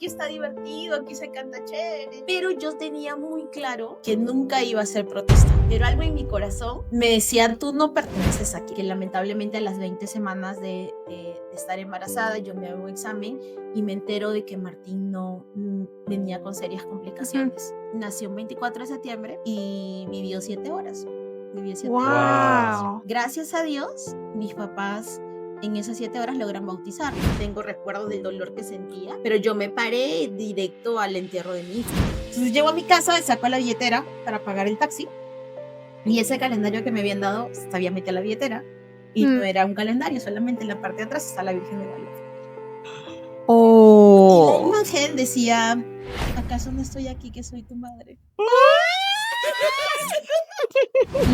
aquí está divertido, aquí se canta chévere. Pero yo tenía muy claro que nunca iba a ser protestante. Pero algo en mi corazón me decía, tú no perteneces aquí. Que lamentablemente a las 20 semanas de estar embarazada, yo me hago un examen y me entero de que Martín no venía con serias complicaciones. Nació el 24 de septiembre y vivió 7 horas. Vivió 7 horas. Wow. Gracias a Dios, mis papás en esas 7 horas logran bautizar. Tengo recuerdo del dolor que sentía, pero yo me paré directo al entierro de mi hijo. Entonces llego a mi casa, saco la billetera para pagar el taxi y ese calendario que me habían dado sabía meter la billetera y no era un calendario, solamente en la parte de atrás está la Virgen de Guadalupe. Y la imagen decía, ¿acaso no estoy aquí que soy tu madre?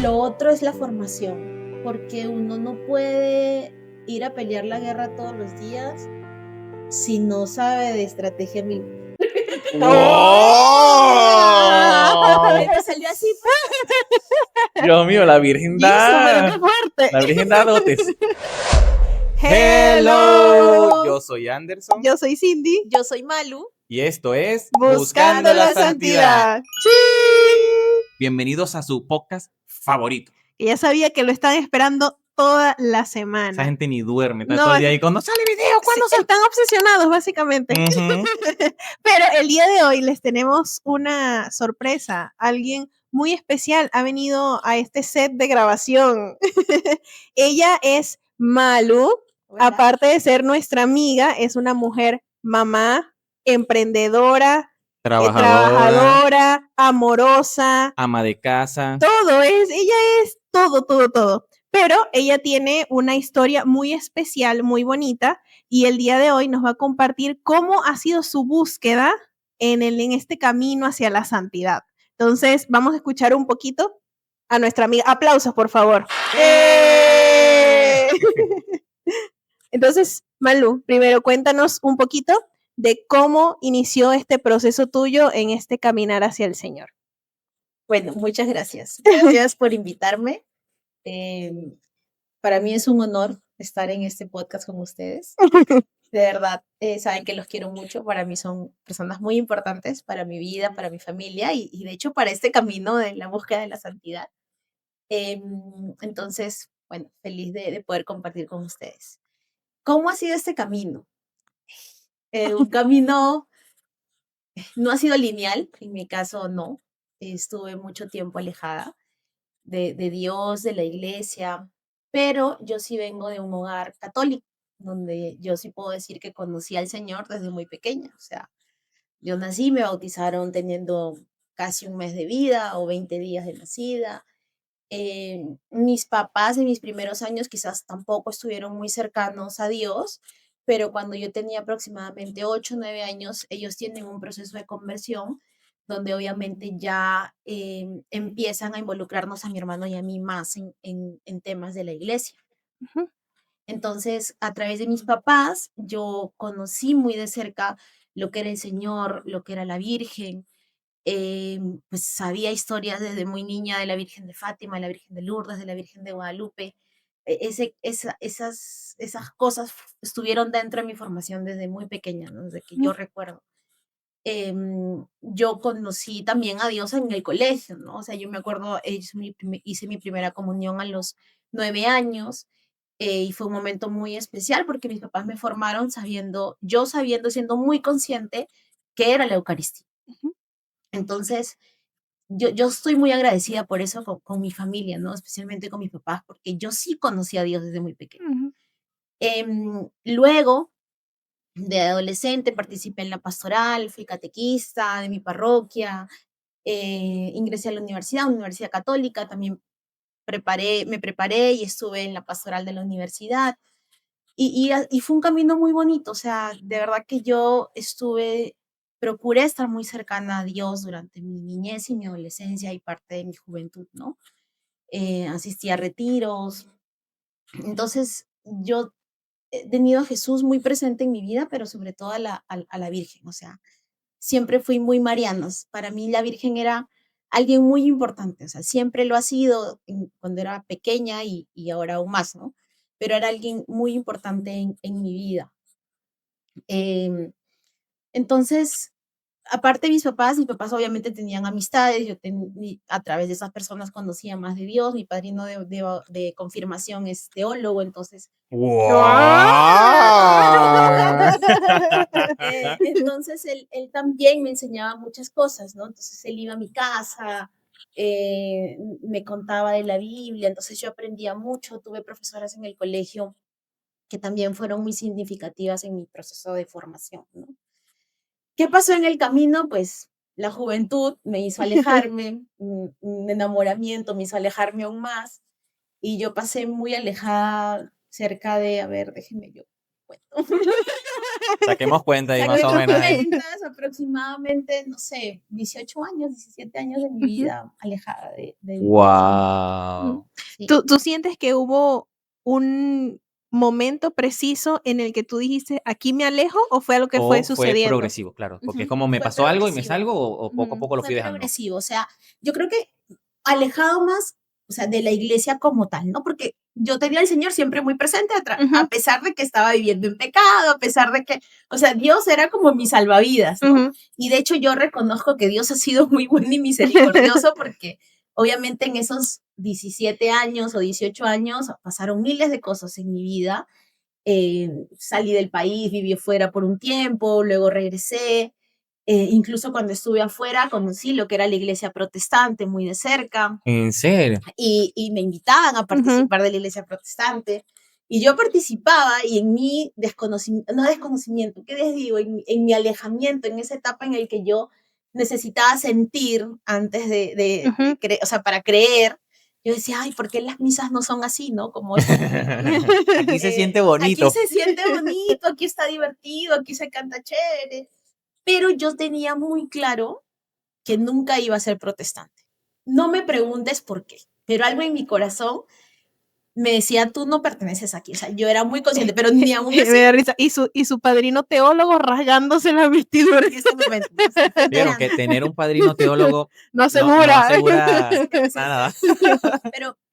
Lo otro es la formación, porque uno no puede ir a pelear la guerra todos los días si no sabe de estrategia militar. Me salió así. Dios mío, la Virgen da. La Virgen da dotes. Hello. Yo soy Anderson. Yo soy Cindy. Yo soy Malu. Y esto es Buscando la Santidad. Bienvenidos a su podcast favorito. Y ya sabía que lo están esperando toda la semana. Esa gente ni duerme, está todo el día ahí cuando sale video, cuando sí, están obsesionados básicamente. Pero el día de hoy les tenemos una sorpresa. Alguien muy especial ha venido a este set de grabación. Ella es Malu. Hola. Aparte de ser nuestra amiga, es una mujer mamá, emprendedora, trabajadora, amorosa, ama de casa. Ella es todo. Pero ella tiene una historia muy especial, muy bonita, y el día de hoy nos va a compartir cómo ha sido su búsqueda en este camino hacia la santidad. Entonces, vamos a escuchar un poquito a nuestra amiga. Aplausos, por favor. Entonces, Malu, primero cuéntanos un poquito de cómo inició este proceso tuyo en este caminar hacia el Señor. Bueno, muchas gracias. Gracias por invitarme. Para mí es un honor estar en este podcast con ustedes. De verdad, saben que los quiero mucho. Para mí son personas muy importantes para mi vida, para mi familia y de hecho para este camino de la búsqueda de la santidad. Entonces, bueno, feliz de poder compartir con ustedes. ¿Cómo ha sido este camino? Un camino no ha sido lineal, en mi caso no. Estuve mucho tiempo alejada de Dios, de la iglesia, pero yo sí vengo de un hogar católico, donde yo sí puedo decir que conocí al Señor desde muy pequeña. O sea, yo nací, me bautizaron teniendo casi un mes de vida o 20 días de nacida. Mis papás en mis primeros años quizás tampoco estuvieron muy cercanos a Dios, pero cuando yo tenía aproximadamente 8 o 9 años, ellos tienen un proceso de conversión donde obviamente ya empiezan a involucrarnos a mi hermano y a mí más en temas de la iglesia. Uh-huh. Entonces, a través de mis papás, yo conocí muy de cerca lo que era el Señor, lo que era la Virgen. Pues sabía historias desde muy niña de la Virgen de Fátima, de la Virgen de Lourdes, de la Virgen de Guadalupe. Esas cosas estuvieron dentro de mi formación desde muy pequeña, ¿no? Desde que yo recuerdo. Yo conocí también a Dios en el colegio, ¿no? O sea, yo me acuerdo, hice mi primera comunión a los 9 años. Y fue un momento muy especial porque mis papás me formaron siendo muy consciente que era la Eucaristía. Uh-huh. Entonces, yo estoy muy agradecida por eso con mi familia, ¿no? Especialmente con mis papás, porque yo sí conocí a Dios desde muy pequeña. Uh-huh. Luego, de adolescente, participé en la pastoral, fui catequista de mi parroquia, ingresé a la Universidad Católica, también me preparé y estuve en la pastoral de la universidad. Y fue un camino muy bonito, o sea, de verdad que procuré estar muy cercana a Dios durante mi niñez y mi adolescencia y parte de mi juventud, ¿no? Asistí a retiros. Entonces, yo he tenido a Jesús muy presente en mi vida, pero sobre todo a la Virgen, o sea, siempre fui muy mariana. Para mí la Virgen era alguien muy importante, o sea, siempre lo ha sido cuando era pequeña y ahora aún más, ¿no? Pero era alguien muy importante en mi vida. Entonces, aparte de mis papás obviamente tenían amistades, yo a través de esas personas conocía más de Dios, mi padrino de confirmación es teólogo, entonces... ¡Wow! Entonces él también me enseñaba muchas cosas, ¿no? Entonces él iba a mi casa, me contaba de la Biblia, entonces yo aprendía mucho, tuve profesoras en el colegio que también fueron muy significativas en mi proceso de formación, ¿no? ¿Qué pasó en el camino? Pues la juventud me hizo alejarme, un enamoramiento me hizo alejarme aún más, y yo pasé muy alejada, cerca de, a ver, déjenme yo cuento. Saquemos cuenta ahí más o Saquemos menos. cuentas, aproximadamente, no sé, 18 años, 17 años de mi vida alejada de ¡Wow! sí. ¿Tú sientes que hubo un momento preciso en el que tú dijiste, aquí me alejo, o fue algo que fue O fue sucediendo? progresivo, claro, porque es Ujú, como me fue pasó algo y me progresivo. salgo, o poco a poco lo Fue fui dejando. progresivo, o sea, yo creo que alejado más, o sea, de la iglesia como tal, ¿no? Porque yo tenía al Señor siempre muy presente, a pesar de que estaba viviendo en pecado, a pesar de que, o sea, Dios era como mi salvavidas, ¿no? Y de hecho yo reconozco que Dios ha sido muy bueno y misericordioso, porque obviamente en esos 17 años o 18 años pasaron miles de cosas en mi vida. Salí del país, viví fuera por un tiempo, luego regresé. Incluso cuando estuve afuera conocí lo que era la iglesia protestante muy de cerca, ¿En serio? y me invitaban a participar de la iglesia protestante, y yo participaba, y en mi desconocimiento, ¿qué les digo? En mi alejamiento, en esa etapa en el que yo necesitaba sentir antes de creer, o sea, para creer, yo decía, ay, ¿por qué las misas no son así, no? Como Aquí se siente aquí bonito. se siente bonito, aquí está divertido, aquí se canta chévere, pero yo tenía muy claro que nunca iba a ser protestante. No me preguntes por qué, pero algo en mi corazón me decía, tú no perteneces aquí. O sea, yo era muy consciente, pero ni aún así. Me da risa. Y su padrino teólogo rasgándose la vestidura. En ese momento. Vieron que tener un padrino teólogo no asegura. nada.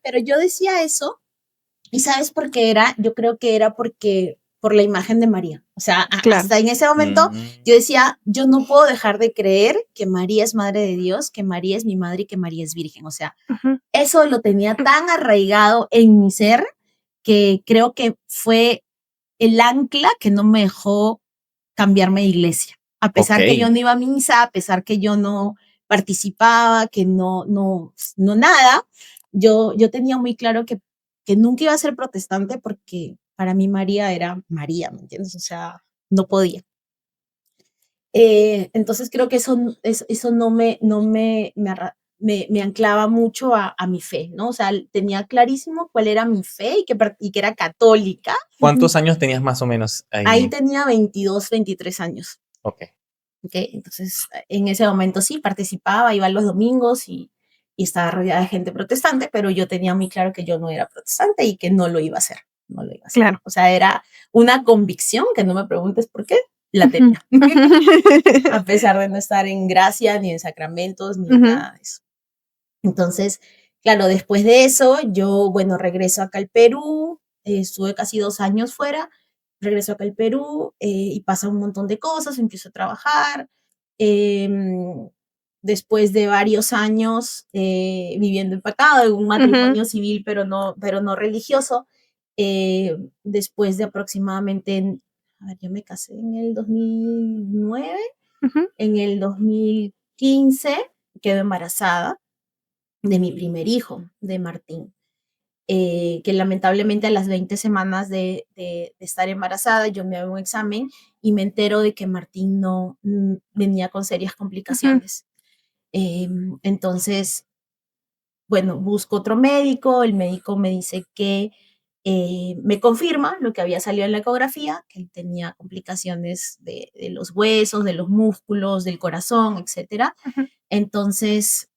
Pero yo decía eso, y ¿sabes por qué era? Yo creo que era por la imagen de María. O sea, Claro. hasta en ese momento yo decía, yo no puedo dejar de creer que María es madre de Dios, que María es mi madre y que María es virgen. O sea, eso lo tenía tan arraigado en mi ser que creo que fue el ancla que no me dejó cambiarme de iglesia. A pesar que yo no iba a misa, a pesar que yo no participaba, que no nada, yo tenía muy claro que nunca iba a ser protestante, porque para mí María era María, ¿me entiendes? O sea, no podía. Entonces creo que eso no me anclaba mucho a mi fe, ¿no? O sea, tenía clarísimo cuál era mi fe, y que era católica. ¿Cuántos años tenías más o menos ahí? Ahí tenía 22, 23 años. Ok. Entonces, en ese momento sí participaba, iba los domingos, y estaba rodeada de gente protestante, pero yo tenía muy claro que yo no era protestante y que no lo iba a hacer. No lo iba a hacer. Claro. O sea, era una convicción que no me preguntes por qué, la tenía. A pesar de no estar en gracia, ni en sacramentos, ni nada de eso. Entonces, claro, después de eso, yo, bueno, regreso acá al Perú, estuve casi 2 años fuera, regreso acá al Perú, y pasa un montón de cosas, empiezo a trabajar. Después de varios años viviendo empacado en un matrimonio civil, pero no religioso, después de aproximadamente, a ver, yo me casé en el 2009, en el 2015 quedo embarazada de mi primer hijo, de Martín, que lamentablemente a las 20 semanas de estar embarazada, yo me hago un examen y me entero de que Martín no venía con serias complicaciones. Entonces, bueno, busco otro médico, el médico me dice que me confirma lo que había salido en la ecografía, que él tenía complicaciones de los huesos, de los músculos, del corazón, etc. Entonces,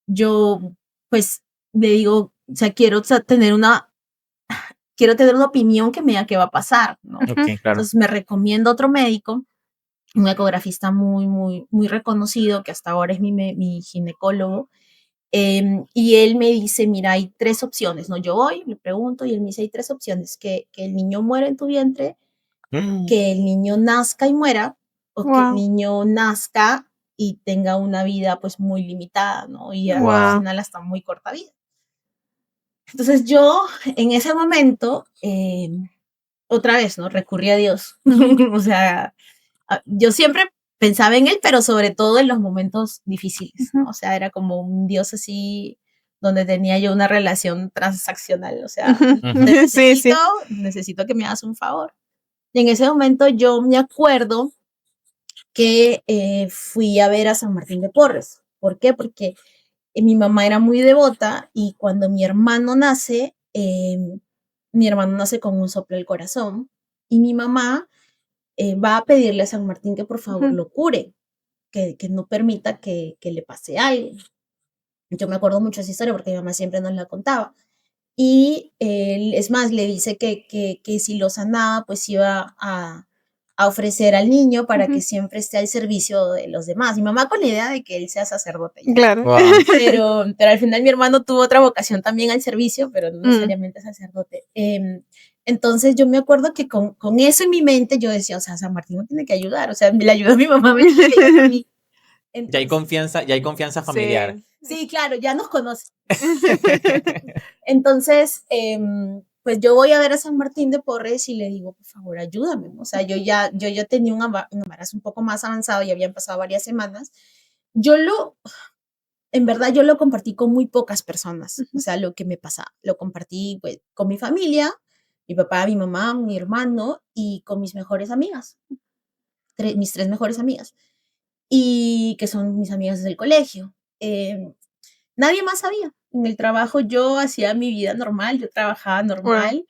yo pues le digo, o sea, quiero tener una opinión que me diga qué va a pasar, ¿no? Okay, claro. Entonces me recomienda otro médico, un ecografista muy, muy, muy reconocido, que hasta ahora es mi ginecólogo, y él me dice, mira, hay 3 opciones, ¿no? Yo voy, le pregunto, y él me dice, hay 3 opciones: que el niño muere en tu vientre, que el niño nazca y muera, o que el Wow. niño nazca y tenga una vida pues muy limitada, ¿no? Y Wow. al final hasta muy corta vida. Entonces yo en ese momento, otra vez, ¿no? Recurrí a Dios. O sea, yo siempre pensaba en Él, pero sobre todo en los momentos difíciles, ¿no? O sea, era como un Dios así donde tenía yo una relación transaccional, o sea, Sí, sí. necesito que me hagas un favor. Y en ese momento yo me acuerdo que fui a ver a San Martín de Porres. ¿Por qué? Porque mi mamá era muy devota y cuando mi hermano nace con un soplo del corazón y mi mamá va a pedirle a San Martín que por favor lo cure, que no permita que le pase algo. Yo me acuerdo mucho de esa historia porque mi mamá siempre nos la contaba. Y es más, le dice que si lo sanaba, pues iba a ofrecer al niño para que siempre esté al servicio de los demás. Mi mamá con la idea de que él sea sacerdote. Ya. Claro. Wow. Pero al final mi hermano tuvo otra vocación también al servicio, pero no necesariamente sacerdote. Entonces yo me acuerdo que con eso en mi mente yo decía, o sea, San Martín me tiene que ayudar, o sea, me la ayudó a mi mamá, me tiene que ayudar a mí. Entonces, Ya hay confianza familiar. Sí, claro, ya nos conoce. Entonces, pues yo voy a ver a San Martín de Porres y le digo, por favor, ayúdame. O sea, yo ya tenía un embarazo un poco más avanzado y habían pasado varias semanas. En verdad, yo lo compartí con muy pocas personas. O sea, lo que me pasaba, lo compartí pues, con mi familia, mi papá, mi mamá, mi hermano y con mis mejores amigas, mis 3 mejores amigas, y que son mis amigas desde el colegio. Nadie más sabía. En el trabajo yo hacía mi vida normal, yo trabajaba normal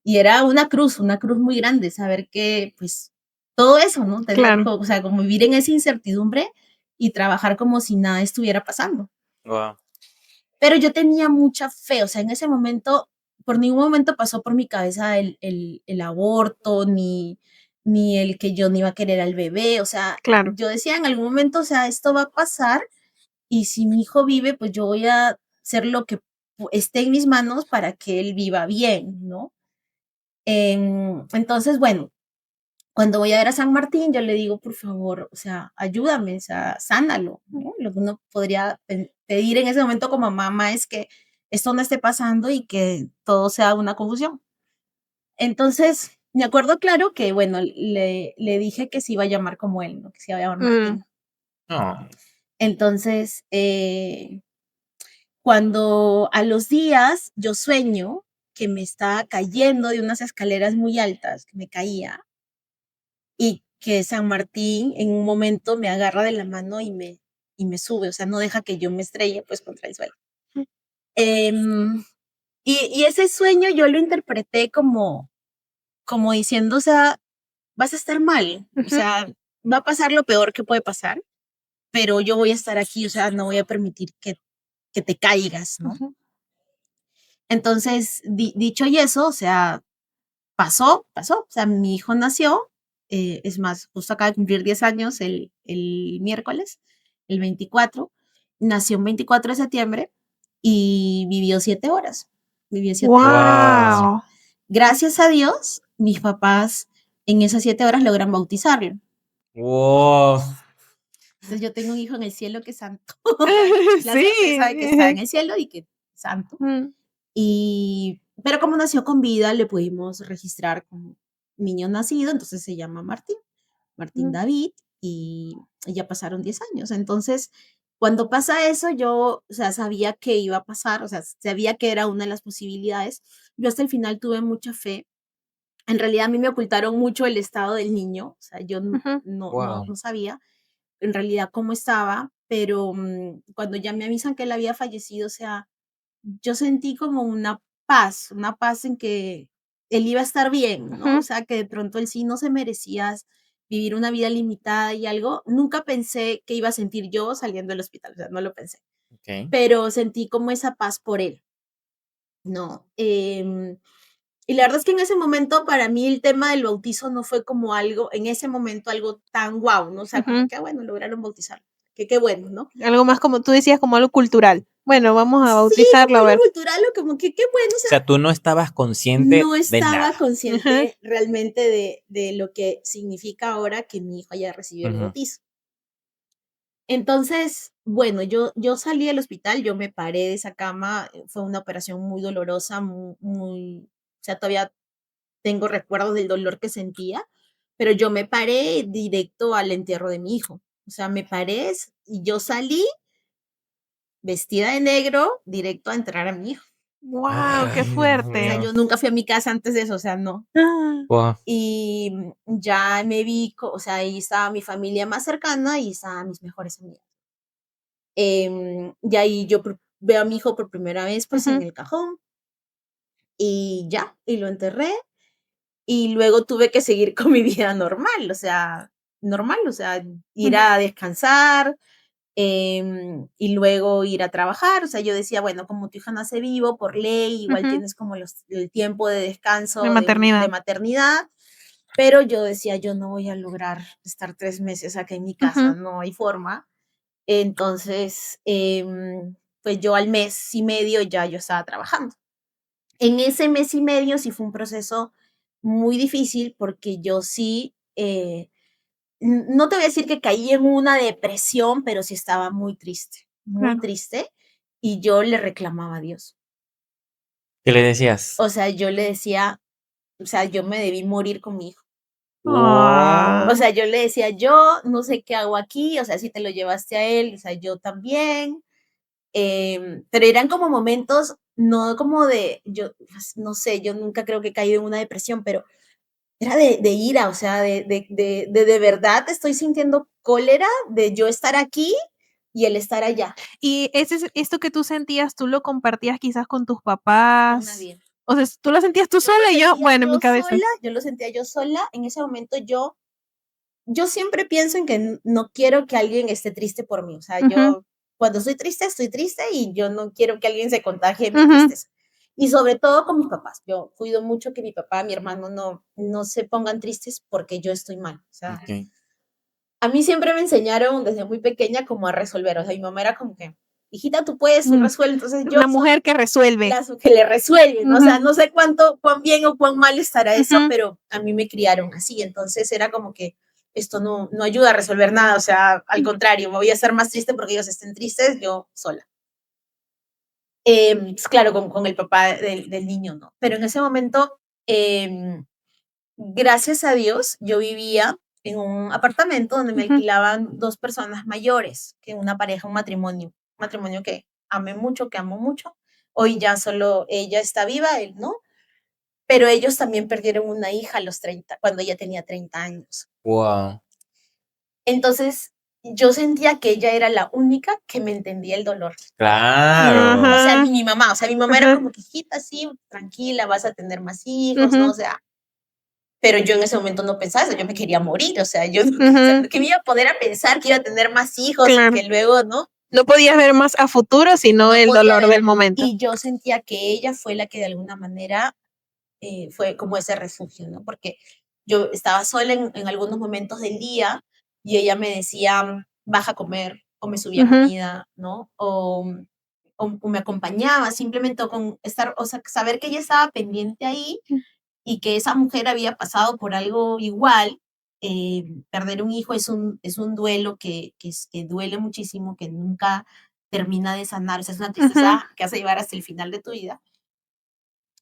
y era una cruz muy grande saber que, pues, todo eso, ¿no? Tener, Claro. o sea, como vivir en esa incertidumbre y trabajar como si nada estuviera pasando. Wow. Pero yo tenía mucha fe, o sea, en ese momento, por ningún momento pasó por mi cabeza el aborto, ni el que yo no iba a querer al bebé, o sea, Claro. yo decía en algún momento, o sea, esto va a pasar y si mi hijo vive, pues yo voy a hacer lo que esté en mis manos para que él viva bien, ¿no? Entonces, bueno, cuando voy a ver a San Martín, yo le digo, por favor, o sea, ayúdame, o sea, sánalo, ¿no? Lo que uno podría pedir en ese momento como mamá es que esto no esté pasando y que todo sea una confusión. Entonces, me acuerdo claro que, bueno, le dije que se iba a llamar como él, ¿no? Que se iba a llamar Martín. Oh. Entonces, cuando a los días yo sueño que me estaba cayendo de unas escaleras muy altas, que me caía, y que San Martín en un momento me agarra de la mano y me sube, o sea, no deja que yo me estrelle pues contra el suelo. Y ese sueño yo lo interpreté como diciendo, o sea, vas a estar mal, o sea, va a pasar lo peor que puede pasar, pero yo voy a estar aquí, o sea, no voy a permitir que te caigas, ¿no? Entonces, dicho y eso, o sea, pasó, o sea, mi hijo nació, es más, justo acaba de cumplir 10 años el miércoles, el 24, nació el 24 de septiembre y vivió 7 horas, vivió 7 horas. Wow. Gracias a Dios, mis papás en esas 7 horas logran bautizarlo. Wow. Entonces yo tengo un hijo en el cielo que es santo. La Sí. certeza de que está en el cielo y que es santo. Pero como nació con vida, le pudimos registrar como niño nacido, entonces se llama Martín David, y ya pasaron 10 años. Entonces, cuando pasa eso, yo, o sea, sabía que iba a pasar, o sea, sabía que era una de las posibilidades. Yo hasta el final tuve mucha fe. En realidad a mí me ocultaron mucho el estado del niño, o sea, yo Wow. no sabía en realidad cómo estaba, pero cuando ya me avisan que él había fallecido, o sea, yo sentí como una paz en que él iba a estar bien, ¿no? O sea, que de pronto él sí no se merecía vivir una vida limitada y algo. Nunca pensé que iba a sentir yo saliendo del hospital, o sea, no lo pensé, Okay. pero sentí como esa paz por él, ¿no? Y la verdad es que en ese momento para mí el tema del bautizo no fue como algo, en ese momento algo tan guau, ¿no? O sea, como que bueno, lograron bautizar, que qué bueno, ¿no? Algo más como tú decías, como algo cultural. Bueno, vamos a Sí, bautizarlo, a como ver. algo cultural o como que qué bueno, o O sea, sea, tú no estabas consciente no de estaba nada. Ajá. consciente realmente de lo que significa ahora que mi hijo haya recibido el Ujú. bautizo. Entonces, bueno, yo salí del hospital, yo me paré de esa cama, fue una operación muy dolorosa, muy, o sea, todavía tengo recuerdos del dolor que sentía, pero yo me paré directo al entierro de mi hijo. O sea, me paré y yo salí vestida de negro directo a enterrar a mi hijo. Wow, qué Ay, Dios O sea, fuerte. mío. yo nunca fui a mi casa antes de eso, o sea, no. Ah, Wow. Y ya me vi, o sea, ahí estaba mi familia más cercana y estaban mis mejores amigas. Y ahí yo veo a mi hijo por primera vez, pues, en ujú, el cajón y ya, y lo enterré. Y luego tuve que seguir con mi vida normal, o sea, ir ujú, a descansar, y luego ir a trabajar. O sea, yo decía, bueno, como tu hija nace vivo, por ley, igual ujú. tienes como el tiempo de De descanso de maternidad. maternidad, pero yo decía, yo no voy a lograr estar 3 meses acá en mi casa, Ujú, no hay forma. Entonces, pues yo al mes y medio ya yo estaba trabajando. En ese mes y medio sí fue un proceso muy difícil porque yo sí, no te voy a decir que caí en una depresión, pero sí estaba muy claro. triste y yo le reclamaba a Dios. ¿Qué le decías? O sea, yo le decía, o sea, yo me debí morir con mi hijo. Wow. O sea, yo le decía, yo no sé qué hago aquí, o sea, si te lo llevaste a él, o sea, yo también. Pero eran como momentos, no como de, yo, pues, no sé, yo nunca creo que he caído en una depresión, pero era de ira, o sea, de verdad estoy sintiendo cólera de yo estar aquí y él estar allá. Y esto que tú sentías, ¿tú lo compartías quizás con tus Con papás? nadie. O sea, ¿tú lo sentías tú Yo lo sola y yo? sentía Bueno, en mi yo cabeza. sola, yo lo sentía yo sola. En ese momento yo siempre pienso en que no quiero que alguien esté triste por mí. O sea, Ujú, yo cuando estoy triste y yo no quiero que alguien se contagie de mi ujú. tristeza. Y sobre todo con mis papás. Yo cuido mucho que mi papá, mi hermano no se pongan tristes porque yo estoy mal. O sea, Ok. a mí siempre me enseñaron desde muy pequeña como a resolver. O sea, mi mamá era como que, hijita, tú puedes, tú Mm, resuelves. Entonces yo una soy mujer que resuelve. las que le resuelven, ¿no? O Ujú, sea, no sé cuán bien o cuán mal estará eso, ujú. pero a mí me criaron así, entonces era como que esto no ayuda a resolver nada, o sea, al contrario, me voy a estar más triste porque ellos estén tristes, yo sola. Pues claro, con el papá del niño, ¿no? Pero en ese momento, gracias a Dios, yo vivía en un apartamento donde me Ujú, alquilaban dos personas mayores, que una pareja, un matrimonio que amé mucho, que amo mucho. Hoy ya solo ella está viva, él no, pero ellos también perdieron una hija a los 30, cuando ella tenía 30 años. Wow. Entonces, yo sentía que ella era la única que me entendía el dolor. Claro. O sea, ajá, mi mamá era ajá, como que, hijita, sí, tranquila, vas a tener más hijos, ¿no? ujú, O sea, pero yo en ese momento no pensaba eso, yo me quería morir, o sea, yo no, o sea, ujú, que me iba a poner a pensar que iba a tener más hijos y claro. que luego, ¿no? No podías ver más a futuro, sino No el podía dolor ver. del momento. Y yo sentía que ella fue la que de alguna manera fue como ese refugio, ¿no? Porque yo estaba sola en algunos momentos del día y ella me decía, baja a comer, o me subía Ujú, comida, ¿no? O me acompañaba simplemente con estar, o sea, saber que ella estaba pendiente ahí y que esa mujer había pasado por algo igual. Perder un hijo es un duelo que duele muchísimo, que nunca termina de sanar, o sea, es una ujú, tristeza que hace llevar hasta el final de tu vida.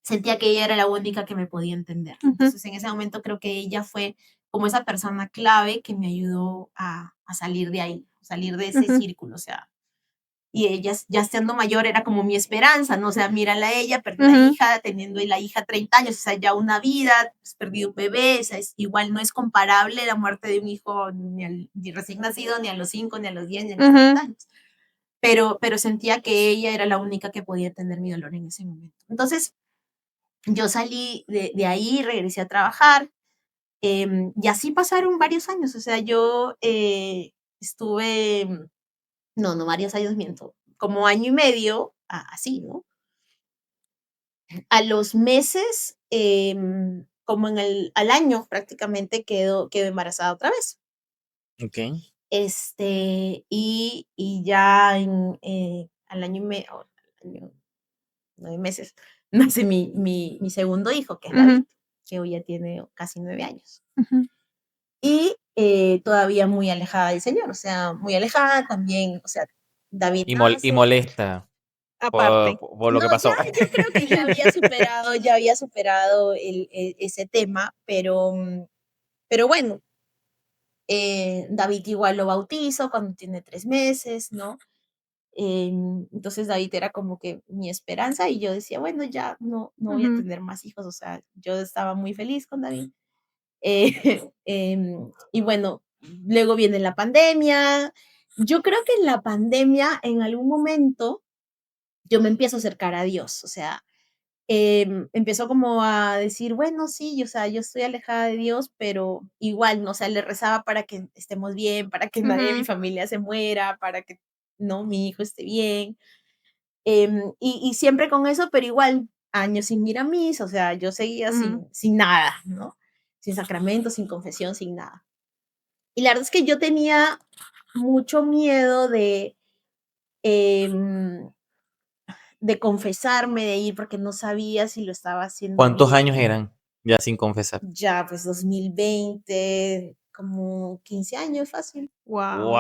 Sentía que ella era la única que me podía entender. ujú, Entonces, en ese momento creo que ella fue como esa persona clave que me ayudó a salir de ahí, salir de ese ujú, círculo, o sea, y ella ya estando mayor era como mi esperanza, ¿no? O sea, mírala a ella, perdió una ujú, hija, teniendo la hija 30 años, o sea, ya una vida, pues, perdido un bebé, o sea, igual no es comparable la muerte de un hijo ni recién nacido, ni a los 5 ni a los 10 ni a los ujú. 30 años. Pero sentía que ella era la única que podía entender mi dolor en ese momento. Entonces, yo salí de ahí, regresé a trabajar, y así pasaron varios años, o sea, yo estuve, no, varios años, miento, como año y medio, así, ¿no? A los meses, como al año prácticamente quedo embarazada otra vez. Ok. Y ya al año y medio, al año, 9 meses, nace mi segundo hijo, que es David, que hoy ya tiene casi 9 años. Y todavía muy alejada del Señor, o sea, muy alejada también, o sea, David Y nace. molesta Aparte. por lo que No, pasó. ya creo que ya había superado ese tema, pero bueno, David igual lo bautizo cuando tiene 3 meses, ¿no? Entonces David era como que mi esperanza y yo decía, bueno, ya no voy a tener más hijos, o sea, yo estaba muy feliz con David. Y bueno, luego viene la pandemia. Yo creo que en la pandemia, en algún momento, yo me empiezo a acercar a Dios, o sea, empezó como a decir, bueno, sí, o sea, yo estoy alejada de Dios, pero igual, ¿no? O sea, le rezaba para que estemos bien, para que nadie de mi familia se muera, para que, no, mi hijo esté bien. Y siempre con eso, pero igual, años sin ir a misa, o sea, yo seguía sin nada, ¿no? Sin sacramento, sin confesión, sin nada. Y la verdad es que yo tenía mucho miedo em, de confesarme, de ir, porque no sabía si lo estaba haciendo ¿Cuántos bien. años eran ya sin confesar? Ya, pues 2020, como 15 años fácil. Wow.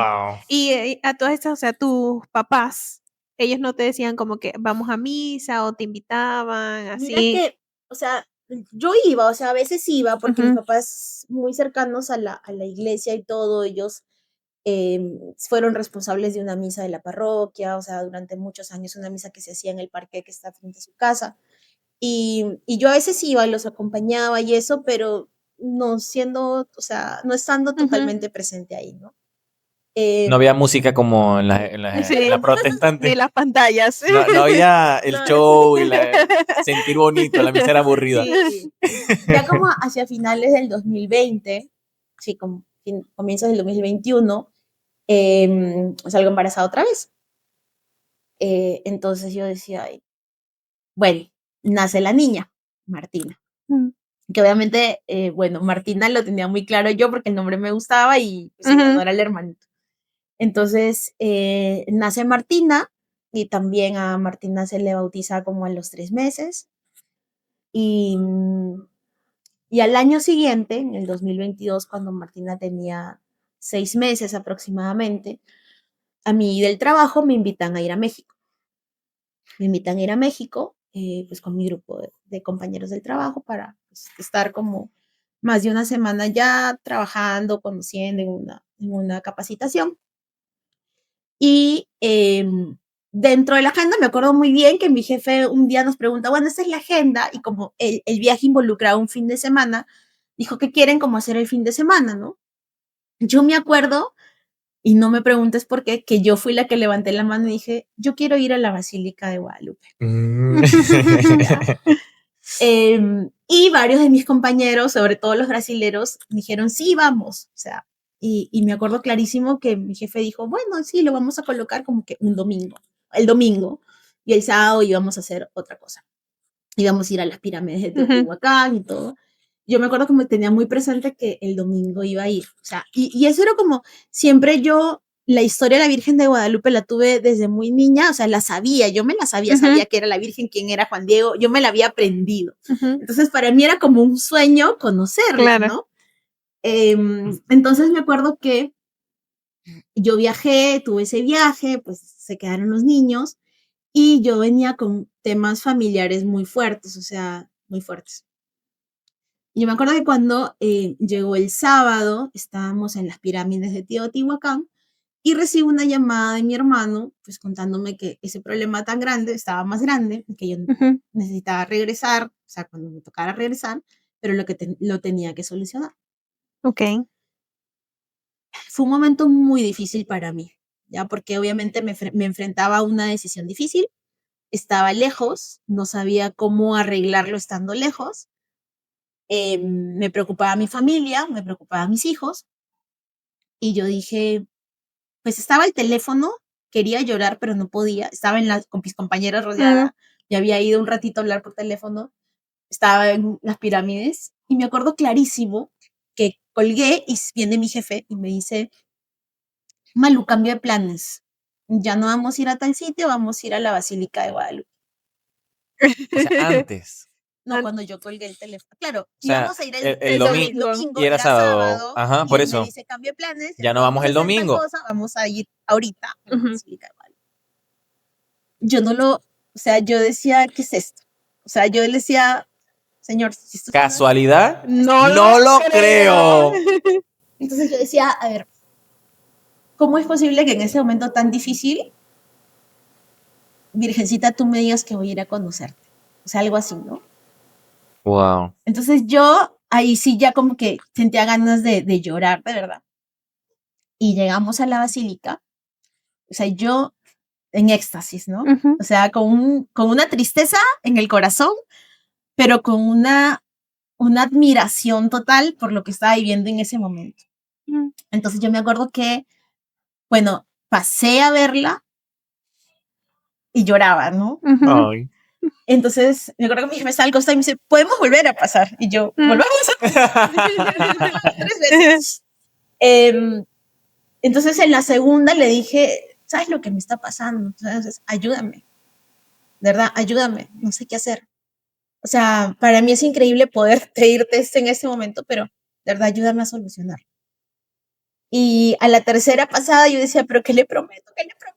Y a todas estas, o sea, tus papás, ellos no te decían como que vamos a misa o te invitaban, Mira así. que, o sea, yo iba, o sea, a veces iba porque mis papás muy cercanos a la iglesia y todo, ellos fueron responsables de una misa de la parroquia, o sea, durante muchos años una misa que se hacía en el parque que está frente a su casa. Y yo a veces iba y los acompañaba y eso, pero no siendo, o sea, no estando totalmente presente ahí, ¿no? No había música como en la Sí, protestante. ni las pantallas. No había el No, show y sentir bonito, la misa era aburrida. sí. Ya como hacia finales del 2020, sí, como comienzos del 2021, salgo embarazada otra vez. Entonces yo decía, ay, bueno, nace la niña, Martina. Que obviamente, bueno, Martina lo tenía muy claro yo porque el nombre me gustaba y pues en honor al hermanito. Entonces, nace Martina y también a Martina se le bautiza como a los 3 meses. Y, y al año siguiente, en el 2022, cuando Martina tenía 6 meses aproximadamente, a mí del trabajo me invitan a ir a México. Me invitan a ir a México, pues con mi grupo de compañeros del trabajo para pues, estar como más de una semana ya trabajando, conociendo en una capacitación. Y dentro de la agenda me acuerdo muy bien que mi jefe un día nos pregunta, bueno, esta es la agenda y como el viaje involucraba un fin de semana, dijo que quieren como hacer el fin de semana, ¿no? Yo me acuerdo, y no me preguntes por qué, que yo fui la que levanté la mano y dije, yo quiero ir a la Basílica de Guadalupe. Y varios de mis compañeros, sobre todo los brasileros, dijeron, sí, vamos. O sea, y me acuerdo clarísimo que mi jefe dijo, bueno, sí, lo vamos a colocar como que un domingo, el domingo, y el sábado íbamos a hacer otra cosa. Íbamos a ir a las pirámides de Teotihuacán y todo. Yo me acuerdo que me tenía muy presente que el domingo iba a ir. O sea, y eso era como, siempre yo, la historia de la Virgen de Guadalupe la tuve desde muy niña, o sea, la sabía, yo me la sabía, sabía que era la Virgen, quién era Juan Diego, yo me la había aprendido. Entonces, para mí era como un sueño conocerla, ¿no? Entonces, me acuerdo que yo viajé, tuve ese viaje, pues se quedaron los niños y yo venía con temas familiares muy fuertes, o sea, muy fuertes. Yo me acuerdo que cuando llegó el sábado, estábamos en las pirámides de Teotihuacán y recibo una llamada de mi hermano, pues contándome que ese problema tan grande estaba más grande, que yo necesitaba regresar, o sea, cuando me tocara regresar, pero lo tenía que solucionar. Ok. Fue un momento muy difícil para mí, ya porque obviamente me enfrentaba a una decisión difícil, estaba lejos, no sabía cómo arreglarlo estando lejos. Me preocupaba mi familia, me preocupaba mis hijos, y yo dije, pues estaba el teléfono, quería llorar, pero no podía, estaba con mis compañeros rodeada, ya había ido un ratito a hablar por teléfono, estaba en las pirámides, y me acuerdo clarísimo que colgué y viene mi jefe y me dice, Malu, cambio de planes. ya no vamos a ir a tal sitio, vamos a ir a la Basílica de Guadalupe. O sea, antes. No, cuando yo colgué el teléfono. Claro, O sea, íbamos a ir el domingo, y era sábado. Ajá, y por él me eso. dice, cambio de planes, Ya no vamos el a hacer tal domingo. cosa, vamos a ir ahorita a la Basílica de Guadalupe. Yo no lo, o sea, yo decía, ¿qué es esto? O sea, yo le decía, señor, si esto es ¿Casualidad? No lo creo. Entonces yo decía, a ver, ¿cómo es posible que en ese momento tan difícil, Virgencita, tú me digas que voy a ir a conocerte? O sea, algo así, ¿no? Wow. Entonces yo ahí sí ya como que sentía ganas de llorar, de verdad. Y llegamos a la basílica, o sea, yo en éxtasis, ¿no? O sea, con una tristeza en el corazón, pero con una admiración total por lo que estaba viviendo en ese momento. Entonces yo me acuerdo que, bueno, pasé a verla y lloraba, ¿no? Ay. Entonces, me acuerdo que mi jefe estaba al costado y me dice, ¿podemos volver a pasar? Y yo, volvamos a 3 veces. Entonces, en la segunda le dije, ¿sabes lo que me está pasando? Entonces, ayúdame, de verdad, ayúdame, no sé qué hacer. O sea, para mí es increíble poder pedirte esto en este momento, pero de verdad, ayúdame a solucionar. Y a la tercera pasada yo decía, ¿pero qué le prometo? ¿Qué le prometo?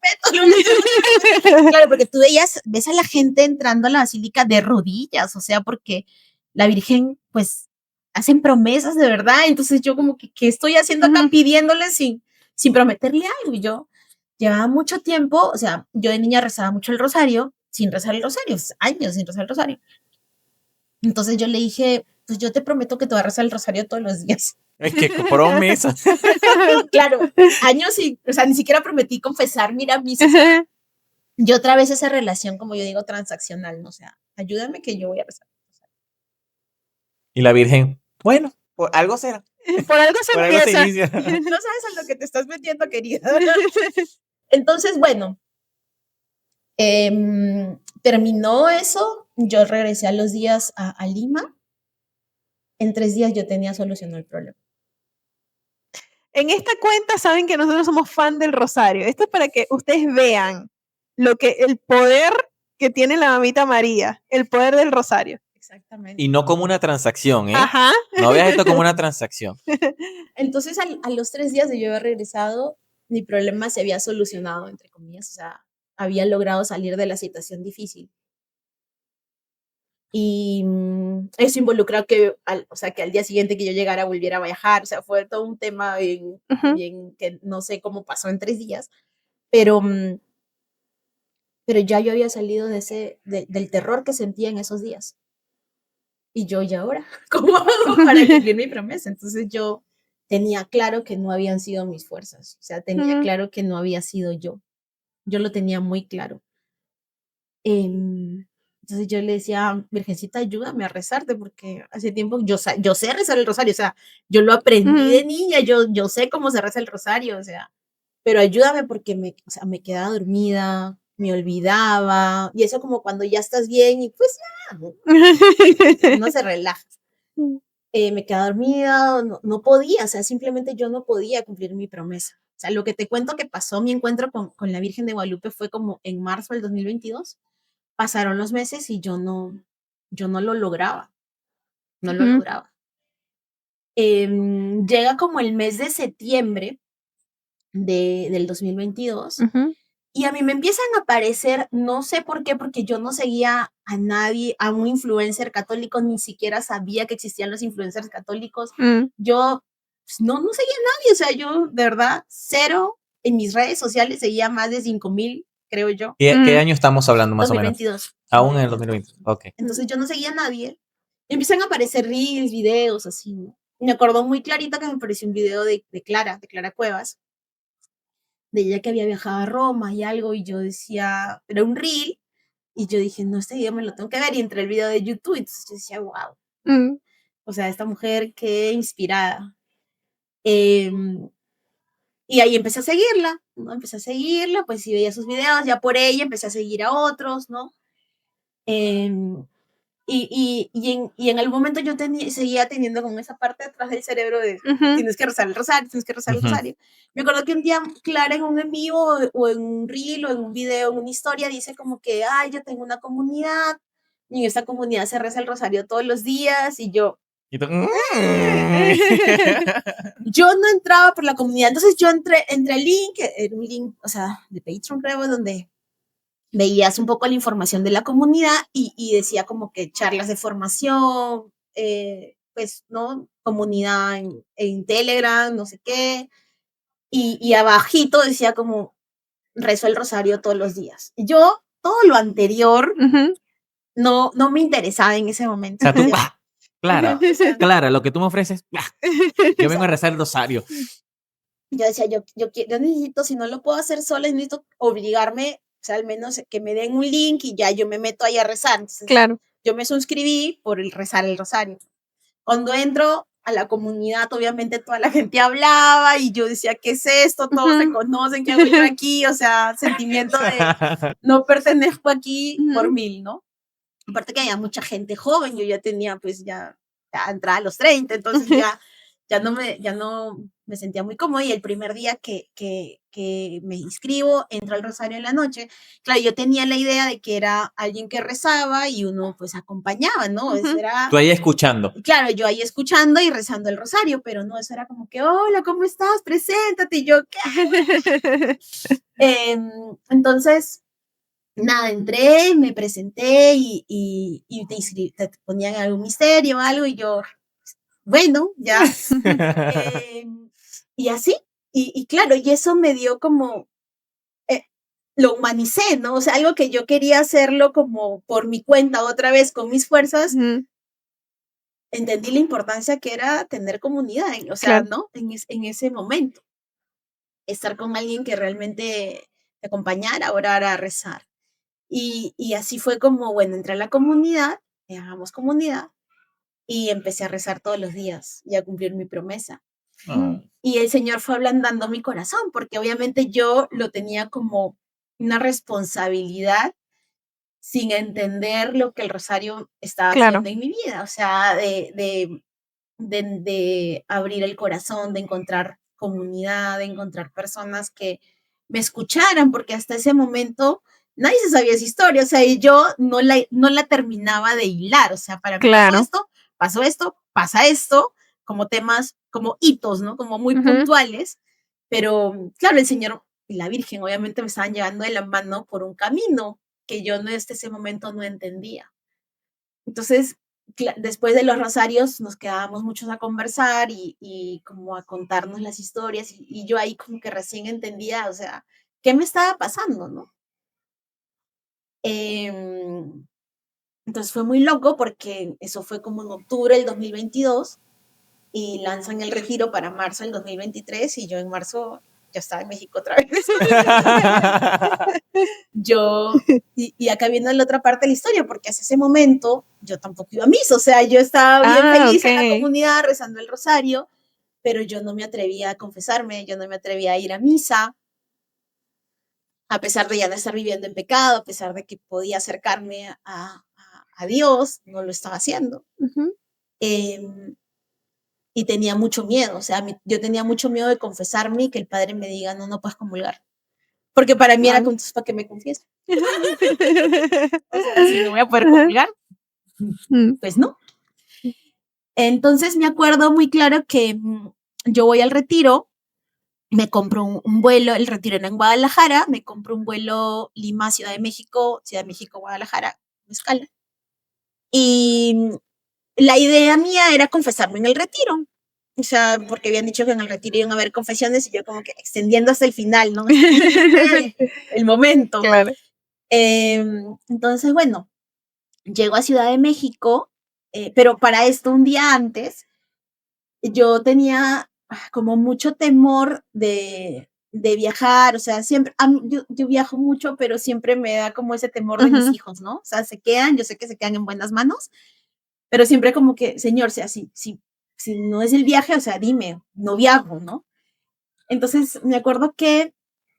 Claro, porque tú ves a la gente entrando a la basílica de rodillas, o sea, porque la Virgen, pues, hacen promesas de verdad. Entonces yo como que, ¿qué estoy haciendo acá pidiéndole sin prometerle algo? Y yo llevaba mucho tiempo, o sea, yo de niña rezaba mucho el rosario, sin rezar el rosario, años sin rezar el rosario. Entonces yo le dije, pues yo te prometo que te voy a rezar el rosario todos los días. Es que promesa. Claro, años y, o sea, ni siquiera prometí confesar, mira, misa. Yo otra vez esa relación, como yo digo, transaccional, ¿no? O sea, ayúdame que yo voy a rezar. Y la Virgen, bueno, por algo será. Por algo se Por algo se empieza. inicia. No sabes a lo que te estás metiendo, querida. Entonces, bueno, terminó eso, yo regresé a los días a Lima. En 3 días yo tenía solucionado el problema. En esta cuenta saben que nosotros somos fan del rosario. Esto es para que ustedes vean el poder que tiene la mamita María, el poder del rosario. Exactamente. Y no como una transacción, ¿eh? Ajá. No veas esto como una transacción. Entonces, a los 3 días de yo haber regresado, mi problema se había solucionado, entre comillas, o sea, había logrado salir de la situación difícil. Y eso involucró que, o sea, que al día siguiente que yo llegara volviera a viajar, o sea, fue todo un tema bien que no sé cómo pasó en 3 días, pero ya yo había salido del terror que sentía en esos días. Y yo, ¿y ahora? ¿Cómo hago para cumplir mi promesa? Entonces yo tenía claro que no habían sido mis fuerzas, o sea, tenía claro que no había sido yo. Yo lo tenía muy claro. Entonces yo le decía, Virgencita, ayúdame a rezarte, porque hace tiempo yo sé rezar el rosario, o sea, yo lo aprendí de niña, yo sé cómo se reza el rosario, o sea, pero ayúdame porque o sea, me quedaba dormida, me olvidaba, y eso como cuando ya estás bien y pues ya, no se relaja. Me quedaba dormida, no podía, o sea, simplemente yo no podía cumplir mi promesa. O sea, lo que te cuento que pasó, mi encuentro con la Virgen de Guadalupe fue como en marzo del 2022. Pasaron los meses y yo no lo lograba, no lo lograba. Llega como el mes de septiembre del 2022 y a mí me empiezan a aparecer, no sé por qué, porque yo no seguía a nadie, a un influencer católico, ni siquiera sabía que existían los influencers católicos. Yo pues, no seguía a nadie, o sea, yo de verdad cero en mis redes sociales, seguía más de 5,000, creo yo. ¿Qué año estamos hablando más 2022. o menos? Aún en el 2020. Ok. Entonces yo no seguía a nadie. Y empiezan a aparecer reels, videos, así, ¿no? Y me acuerdo muy clarito que me apareció un video de Clara Cuevas, de ella que había viajado a Roma y algo, y yo decía, era un reel, y yo dije, no, este video me lo tengo que ver, y entré el video de YouTube, entonces yo decía, wow, o sea, esta mujer, qué inspirada. Y ahí empecé a seguirla, ¿no? Empecé a seguirla, pues si veía sus videos, ya por ella empecé a seguir a otros, ¿no? Y en algún momento yo seguía teniendo como esa parte detrás del cerebro de tienes que rezar el rosario, tienes que rezar el rosario. Me acuerdo que un día Clara en un en vivo o en un reel o en un video, en una historia, dice como que, ay, yo tengo una comunidad y en esta comunidad se reza el rosario todos los días y yo... Y tú, Yo no entraba por la comunidad, entonces yo entré el link, era un link, o sea, de Patreon creo, donde veías un poco la información de la comunidad y decía como que charlas de formación, pues, ¿no? Comunidad en Telegram, no sé qué, y abajito decía como rezo el rosario todos los días. Yo, todo lo anterior, no me interesaba en ese momento. O sea, tú, Clara, lo que tú me ofreces, yo vengo a rezar el rosario. Yo decía, yo necesito, si no lo puedo hacer sola, necesito obligarme, o sea, al menos que me den un link y ya yo me meto ahí a rezar. Entonces, claro. Yo me suscribí por el rezar el rosario. Cuando entro a la comunidad, obviamente toda la gente hablaba y yo decía, ¿qué es esto? Todos se conocen, ¿qué hago yo aquí? O sea, sentimiento de no pertenezco aquí por mil, ¿no? Aparte que había mucha gente joven, yo ya tenía pues ya entrada a los 30, entonces ya no me sentía muy cómoda y el primer día que me inscribo, entro al rosario en la noche, claro, yo tenía la idea de que era alguien que rezaba y uno pues acompañaba, ¿no? Eso era, tú ahí escuchando. Claro, yo ahí escuchando y rezando el rosario, pero no, eso era como que, hola, ¿cómo estás? Preséntate, y yo, ¿qué? Entonces, nada, entré, me presenté y te ponían algún misterio o algo y yo, bueno, ya. Y así, y claro, y eso me dio como, lo humanicé, ¿no? O sea, algo que yo quería hacerlo como por mi cuenta otra vez con mis fuerzas, entendí la importancia que era tener comunidad, o sea, ¿no? En ese momento, estar con alguien que realmente te acompañara a orar, a rezar. Y así fue como, bueno, entré a la comunidad, hagamos comunidad, y empecé a rezar todos los días y a cumplir mi promesa. Y el Señor fue ablandando mi corazón, porque obviamente yo lo tenía como una responsabilidad sin entender lo que el rosario estaba haciendo en mi vida, o sea, de abrir el corazón, de encontrar comunidad, de encontrar personas que me escucharan, porque hasta ese momento nadie se sabía esa historia, o sea, y yo no la terminaba de hilar, o sea, para mí pasó esto, pasa esto, como temas, como hitos, ¿no? Como muy puntuales, pero claro, el Señor y la Virgen obviamente me estaban llevando de la mano por un camino que yo desde ese momento no entendía. Entonces, después de los rosarios nos quedábamos muchos a conversar y como a contarnos las historias y yo ahí como que recién entendía, o sea, ¿qué me estaba pasando, no? Entonces fue muy loco porque eso fue como en octubre del 2022 y lanzan el retiro para marzo del 2023 y yo en marzo ya estaba en México otra vez. Y acá viene la otra parte de la historia, porque hace ese momento yo tampoco iba a misa, o sea, yo estaba bien feliz en la comunidad rezando el rosario, pero yo no me atrevía a confesarme, yo no me atrevía a ir a misa, a pesar de ya no estar viviendo en pecado, a pesar de que podía acercarme a Dios, no lo estaba haciendo. Y tenía mucho miedo, o sea, yo tenía mucho miedo de confesarme y que el padre me diga, no puedes comulgar. Porque para mí era para que me confiese. O sea, si no voy a poder comulgar, pues no. Entonces me acuerdo muy claro que yo voy al retiro, me compro un vuelo, el retiro era en Guadalajara, me compro un vuelo Lima, Ciudad de México, Guadalajara, escala. Y la idea mía era confesarme en el retiro. O sea, porque habían dicho que en el retiro iban a haber confesiones y yo como que extendiendo hasta el final, ¿no? el momento. Claro. Entonces, bueno, llego a Ciudad de México, pero para esto un día antes, yo tenía como mucho temor de viajar, o sea, siempre, yo viajo mucho, pero siempre me da como ese temor de mis hijos, ¿no? O sea, yo sé que se quedan en buenas manos, pero siempre como que, Señor, o sea, si no es el viaje, o sea, dime, no viajo, ¿no? Entonces, me acuerdo que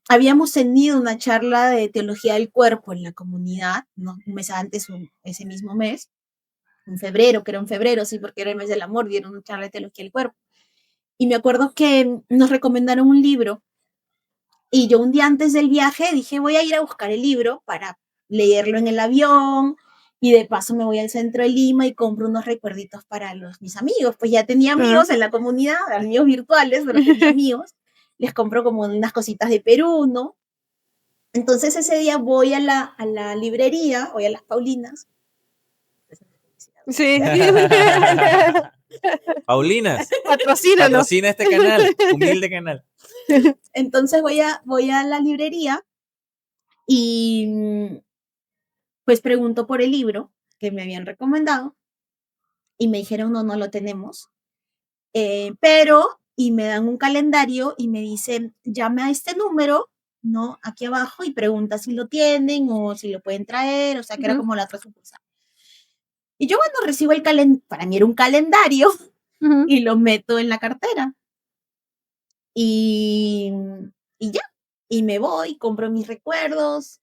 habíamos tenido una charla de teología del cuerpo en la comunidad, ¿no? Un mes antes, ese mismo mes, en febrero, creo en febrero, sí, porque era el mes del amor, dieron una charla de teología del cuerpo. Y me acuerdo que nos recomendaron un libro y yo un día antes del viaje dije, voy a ir a buscar el libro para leerlo en el avión y de paso me voy al centro de Lima y compro unos recuerditos para mis amigos. Pues ya tenía amigos en la comunidad, amigos virtuales, pero tenía amigos. Les compro como unas cositas de Perú, ¿no? Entonces ese día voy a la librería, voy a las Paulinas. Sí. Paulinas, Patrocínanos. patrocina este canal, humilde canal. Entonces voy a la librería y pues pregunto por el libro que me habían recomendado y me dijeron, no lo tenemos. Pero, y me dan un calendario y me dicen, llame a este número, ¿no? Aquí abajo y pregunta si lo tienen o si lo pueden traer, o sea, que era como la otra sucursal. Y yo cuando recibo el calendario, para mí era un calendario, y lo meto en la cartera. Y ya, y me voy, compro mis recuerdos,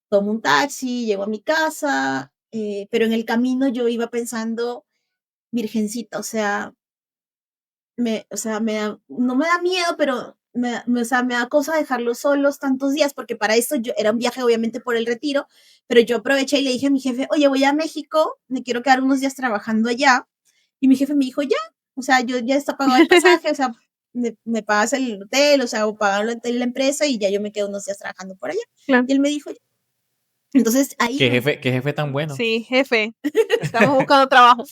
tomo un taxi, llego a mi casa, pero en el camino yo iba pensando, virgencita, o sea, no me da miedo, pero o sea, me da cosa dejarlos solos tantos días, porque para esto yo era un viaje obviamente por el retiro, pero yo aproveché y le dije a mi jefe, oye, voy a México, me quiero quedar unos días trabajando allá, y mi jefe me dijo, ya, o sea, yo ya está pagado el pasaje, o sea, me pagas el hotel, o sea, o pagarlo en la empresa y ya yo me quedo unos días trabajando por allá. Claro. Y él me dijo, ya. Entonces ahí... ¿Qué jefe tan bueno? Sí, jefe. Estamos buscando trabajo.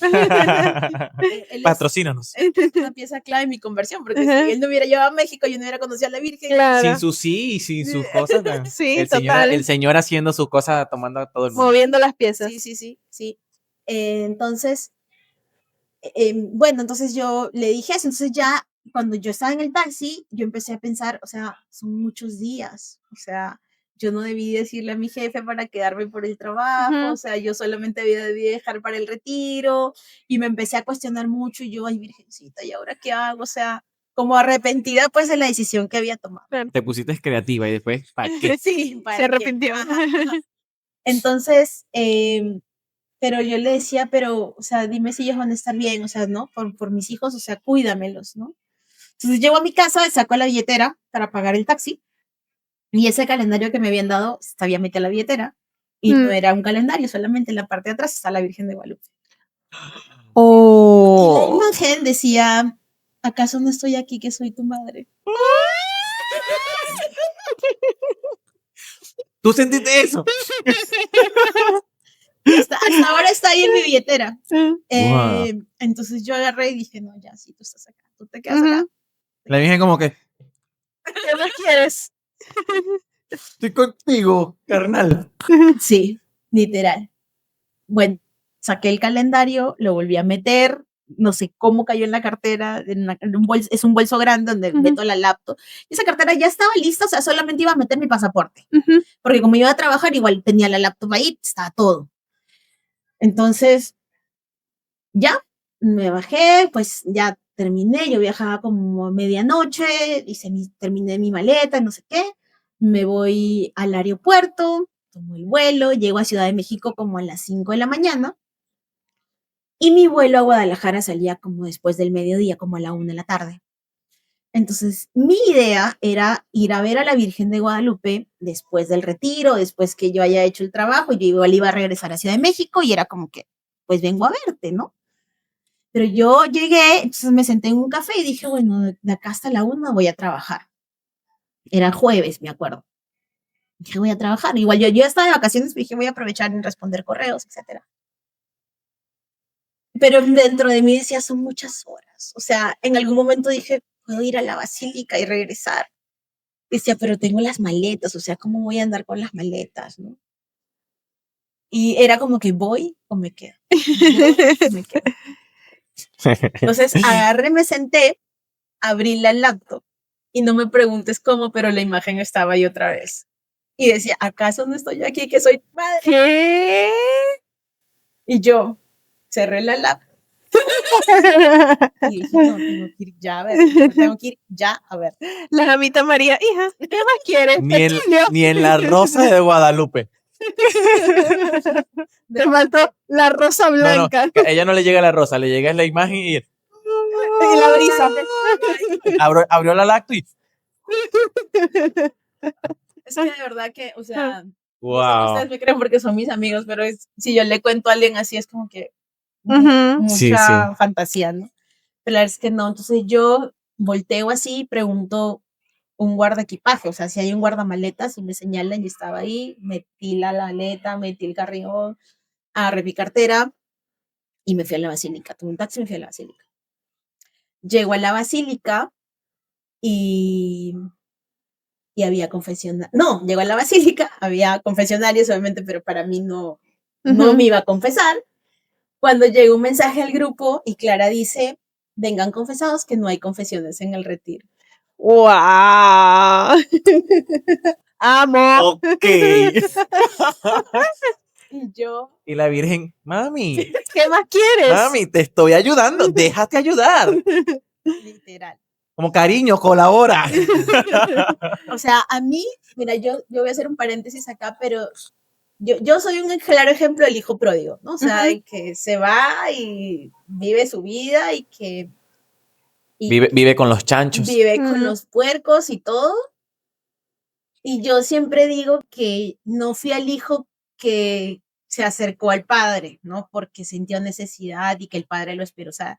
Patrocínanos. Es una pieza clave en mi conversión, porque si él no hubiera llevado a México, yo no hubiera conocido a la Virgen. Claro. Sin su sí y sin sus cosas. Sí, el señor haciendo sus cosas, tomando a todo el mundo. Moviendo las piezas. Sí. Entonces, bueno, entonces yo le dije eso. Entonces ya, cuando yo estaba en el taxi, yo empecé a pensar, o sea, son muchos días. O sea, yo no debí decirle a mi jefe para quedarme por el trabajo. O sea, yo solamente debí dejar para el retiro. Y me empecé a cuestionar mucho. Y yo, ay, virgencita, ¿y ahora qué hago? O sea, como arrepentida pues de la decisión que había tomado. Te pusiste creativa y después, ¿para qué? Sí, se arrepintió. Entonces, pero yo le decía, pero, o sea, dime si ellos van a estar bien, o sea, ¿no? Por mis hijos, o sea, cuídamelos, ¿no? Entonces llego a mi casa, saco la billetera para pagar el taxi y ese calendario que me habían dado, había metido la billetera y no era un calendario, solamente en la parte de atrás está la Virgen de Guadalupe. Oh. Y la imagen decía, ¿acaso no estoy aquí que soy tu madre? ¿Tú sentiste eso? Hasta ahora está ahí en mi billetera. Wow. Entonces yo agarré y dije, no, ya, sí, tú estás acá, tú te quedas acá. La Virgen como que, ¿Qué más quieres? estoy contigo, carnal. Sí, literal. Bueno, saqué el calendario, lo volví a meter, no sé cómo cayó en la cartera, en un bolso, es un bolso grande donde meto la laptop. Y esa cartera ya estaba lista, o sea, solamente iba a meter mi pasaporte. Porque como iba a trabajar, igual tenía la laptop ahí, estaba todo. Entonces, ya, me bajé, pues ya terminé, yo viajaba como a medianoche, terminé mi maleta, no sé qué, me voy al aeropuerto, tomo el vuelo, llego a Ciudad de México como a las 5 de la mañana y mi vuelo a Guadalajara salía como después del mediodía, como a la 1 de la tarde. Entonces, mi idea era ir a ver a la Virgen de Guadalupe después del retiro, después que yo haya hecho el trabajo, yo igual iba a regresar a Ciudad de México y era como que, pues vengo a verte, ¿no? Pero yo llegué, entonces me senté en un café y dije, bueno, de acá hasta la 1 voy a trabajar. Era jueves, me acuerdo. Dije, voy a trabajar. Igual yo estaba de vacaciones, dije, voy a aprovechar en responder correos, etc. Pero dentro de mí decía, son muchas horas. O sea, en algún momento dije, puedo ir a la basílica y regresar. Decía, pero tengo las maletas, o sea, ¿cómo voy a andar con las maletas, no? Y era como que voy o me quedo. Voy, o me quedo. Entonces agarré, me senté, abrí la laptop y no me preguntes cómo, pero la imagen estaba ahí otra vez. Y decía, ¿acaso no estoy aquí que soy tu madre? ¿Qué? Y yo cerré la laptop. Y dije, no, tengo que ir ya a ver. Tengo que ir ya a ver. La amita María, hija, ¿qué más quieres? Ni en la Rosa de Guadalupe. Te faltó la rosa blanca. No, a ella no le llega la rosa, le llega la imagen y Y la brisa. abrió la lacto y Es que de verdad que, o sea, no sé si wow. ustedes me creen porque son mis amigos, pero si yo le cuento a alguien así es como que Sí. mucha fantasía, ¿no? Pero la verdad es que no. Entonces yo volteo así y pregunto un guardaequipaje, o sea, si hay un guardamaletas y me señalan y estaba ahí, metí la maleta, metí el carrión, agarré mi cartera y me fui a la basílica. Tuve un taxi y me fui a la basílica. Llego a la basílica y había confesionarios. No, llego a la basílica, había confesionarios, obviamente, pero para mí no me iba a confesar. Cuando llega un mensaje al grupo y Clara dice, vengan confesados que no hay confesiones en el retiro. ¡Wow! ¡Amo! Ok. Y yo... Y la Virgen, mami, ¿Qué más quieres? mami, te estoy ayudando, déjate ayudar. Literal. Como cariño, colabora. O sea, a mí, mira, yo voy a hacer un paréntesis acá, pero yo soy un claro ejemplo del hijo pródigo, ¿no? O sea, que se va y vive su vida y que... Vive con los chanchos. Vive con los puercos y todo. Y yo siempre digo que no fui al hijo que se acercó al padre, ¿no? Porque sintió necesidad y que el padre lo esperó. O sea,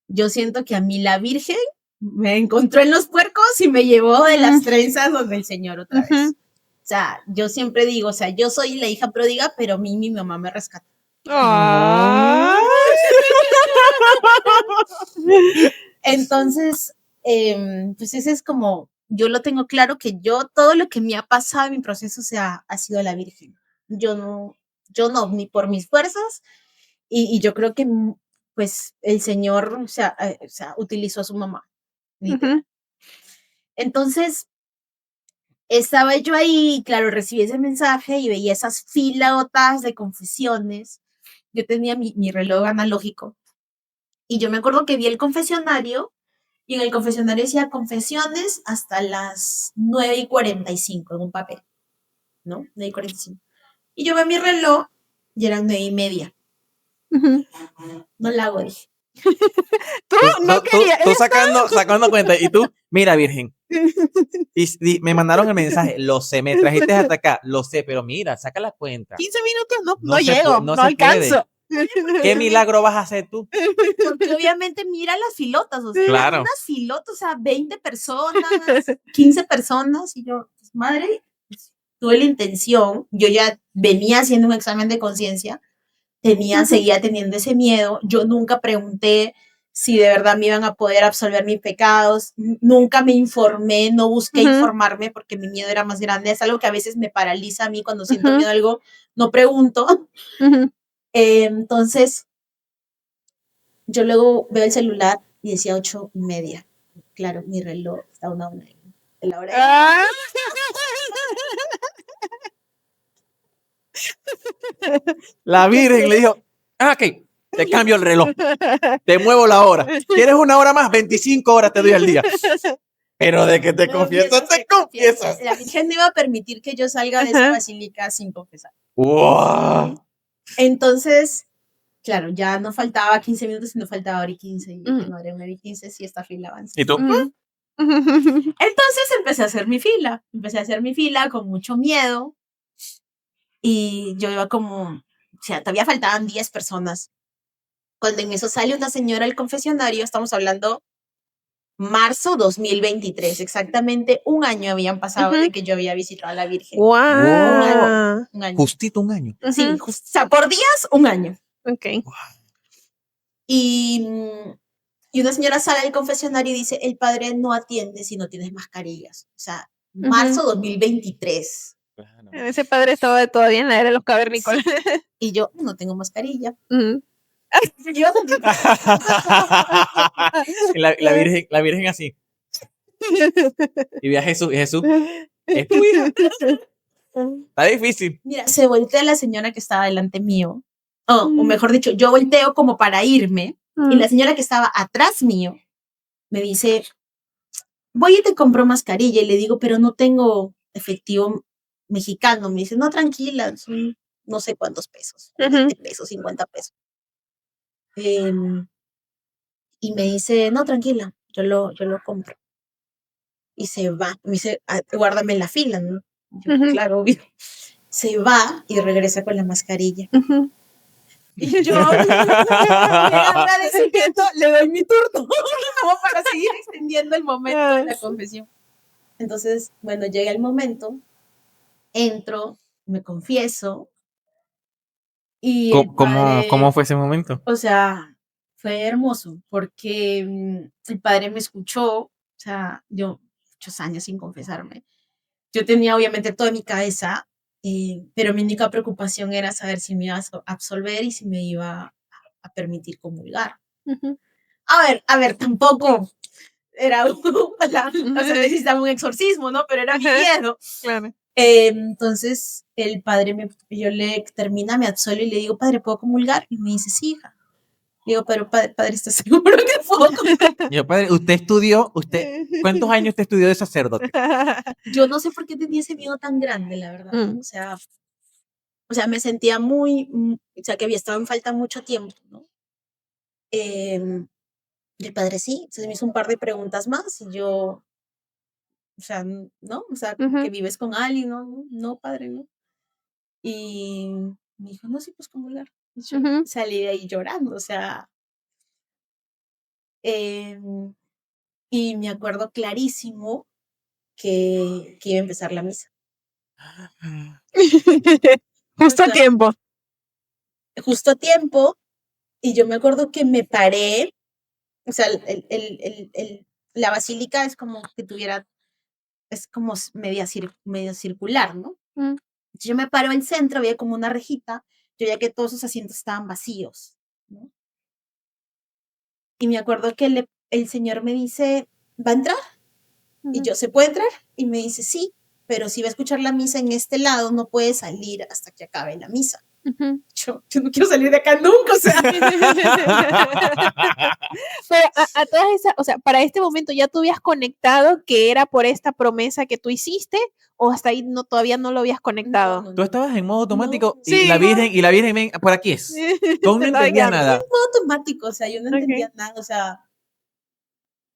yo siento que a mí la Virgen me encontró en los puercos y me llevó de las trenzas donde el Señor otra vez. O sea, yo siempre digo, o sea, yo soy la hija pródiga, pero a mí mi mamá me rescató. Entonces, pues ese es como, yo lo tengo claro que yo, todo lo que me ha pasado en mi proceso, o sea, ha sido la Virgen. Yo no, ni por mis fuerzas, y yo creo que, pues, el Señor, o sea, utilizó a su mamá. Entonces, estaba yo ahí, claro, recibí ese mensaje y veía esas filotas de confesiones. Yo tenía mi reloj analógico, y yo me acuerdo que vi el confesionario, y en el confesionario decía confesiones hasta las 9:45 en un papel, ¿no? 9:45. Y yo veo mi reloj y eran 9:30. No la hago, dije. Tú no querías. Tú sacando cuenta. Y tú, mira, Virgen. Y me mandaron el mensaje. Lo sé, me trajiste hasta acá. Lo sé, pero mira, saca la cuenta. 15 minutos no se llego, puede, no se alcanzo. ¿Qué milagro vas a hacer tú? Porque obviamente mira las filotas, o sea, Claro. unas filotas, o sea, 20 personas, 15 personas, y yo, pues, madre, tuve la intención, yo ya venía haciendo un examen de conciencia, seguía teniendo ese miedo, yo nunca pregunté si de verdad me iban a poder absolver mis pecados, nunca me informé, no busqué informarme porque mi miedo era más grande, es algo que a veces me paraliza a mí cuando siento miedo a algo, no pregunto. Entonces, yo luego veo el celular y decía 8:30. Claro, mi reloj está a una hora de la hora. La Virgen le dijo, ok, te cambio el reloj, te muevo la hora. ¿Quieres una hora más? 25 horas te doy al día. Pero de que te confiesas, te confiesas. La Virgen no iba a permitir que yo salga de esa basílica sin confesar. Wow. Entonces, claro, ya no faltaba 15 minutos, sino faltaba hora y 15. Y madre, 9:15, sí, esta fila avanza. ¿Y tú? Entonces empecé a hacer mi fila con mucho miedo. Y yo iba como, o sea, todavía faltaban 10 personas. Cuando en eso sale una señora al confesionario, estamos hablando marzo 2023, exactamente un año habían pasado de que yo había visitado a la Virgen. ¡Wow! Un año. Justito un año. Sí, o sea, por días, un año. Ok. Wow. Y una señora sale del confesionario y dice, el padre no atiende si no tienes mascarillas. O sea, marzo 2023. Ese padre estaba todavía en la era de los cavernícolas. Y yo, no tengo mascarilla. La Virgen así. Y ve a Jesús, y Jesús, es tu hija. Está difícil. Mira, se voltea la señora que estaba delante mío. O mejor dicho, yo volteo como para irme. Y la señora que estaba atrás mío me dice, voy y te compro mascarilla. Y le digo, pero no tengo efectivo mexicano, me dice, no, tranquila, son no sé cuántos pesos, Ujú. 20 pesos, 50 pesos. Y me dice, no, tranquila, yo lo compro. Y se va, me dice, "Ah, guárdame en la fila, ¿no?". Yo, Ujú. claro, obvio. Se va y regresa con la mascarilla. Ujú. Y yo, en agradecimiento, le doy mi turno, como para seguir extendiendo el momento de la confesión. Entonces, bueno, llega el momento, entro, me confieso, y el ¿Cómo padre, fue ese momento? o sea, fue hermoso, porque el padre me escuchó, o sea, yo muchos años sin confesarme. Yo tenía obviamente todo en mi cabeza, pero mi única preocupación era saber si me iba a absolver y si me iba a permitir comulgar. Ujú. A ver, tampoco era o sea, necesitaba un exorcismo, ¿no? Pero era mi Ajá. miedo. Claro. Entonces el padre yo le termina, me absuelvo y le digo, padre, ¿puedo comulgar? Y me dice, sí, hija. Digo, pero padre, ¿estás seguro que puedo comulgar? Yo, padre, ¿cuántos años usted estudió de sacerdote? Yo no sé por qué tenía ese miedo tan grande, la verdad. Mm. O sea, me sentía muy, o sea, que había estado en falta mucho tiempo, ¿no? El padre sí, se me hizo un par de preguntas más y yo, o sea, ¿no? O sea, que Ujú. vives con alguien, ¿no? No, padre, ¿no? Y me dijo, no, sí, pues comulgar. Y yo Ujú. salí de ahí llorando, o sea, em, y me acuerdo clarísimo que iba a empezar la misa. O Justo a sea, tiempo. justo a tiempo, y yo me acuerdo que me paré, o sea, la basílica es como que tuviera, es como media circular, ¿no? Mm. Yo me paro en el centro, había como una rejita, yo veía que todos esos asientos estaban vacíos, ¿no? Y me acuerdo que el señor me dice, ¿va a entrar? Y Ujú. yo, ¿se puede entrar? Y me dice, sí, pero si va a escuchar la misa en este lado, no puede salir hasta que acabe la misa. Ujú. Yo no quiero salir de acá nunca, o sea. Pero a todas esas, o sea, para este momento ya tú habías conectado que era por esta promesa que tú hiciste, o hasta ahí no, todavía no lo habías No, conectado. no, Tú no. estabas en modo automático No, y Sí, la Virgen, ven, por aquí es. Tú no te estaba entendías guiando. nada. Todo automático, o sea, yo no entendía Okay. nada, o sea.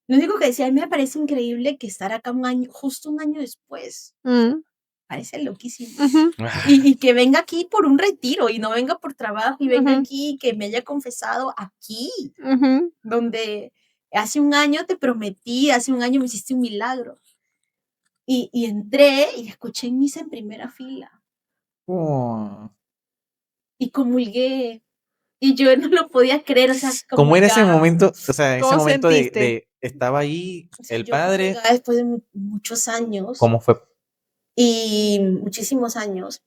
Lo único que decía, a mí me parece increíble que estar acá un año, justo un año después. Mm. Parece loquísimo. Ujú. Y que venga aquí por un retiro y no venga por trabajo y venga Ujú. aquí y que me haya confesado aquí, Ujú. donde hace un año te prometí, hace un año me hiciste un milagro. Y entré y escuché en misa en primera fila Oh. y comulgué y yo no lo podía creer, o sea, ¿Cómo era ese comulgaba, momento? O sea, ese ¿Cómo momento sentiste? estaba ahí o sea, el yo padre, comulgaba después de muchos años ¿cómo fue? y muchísimos años.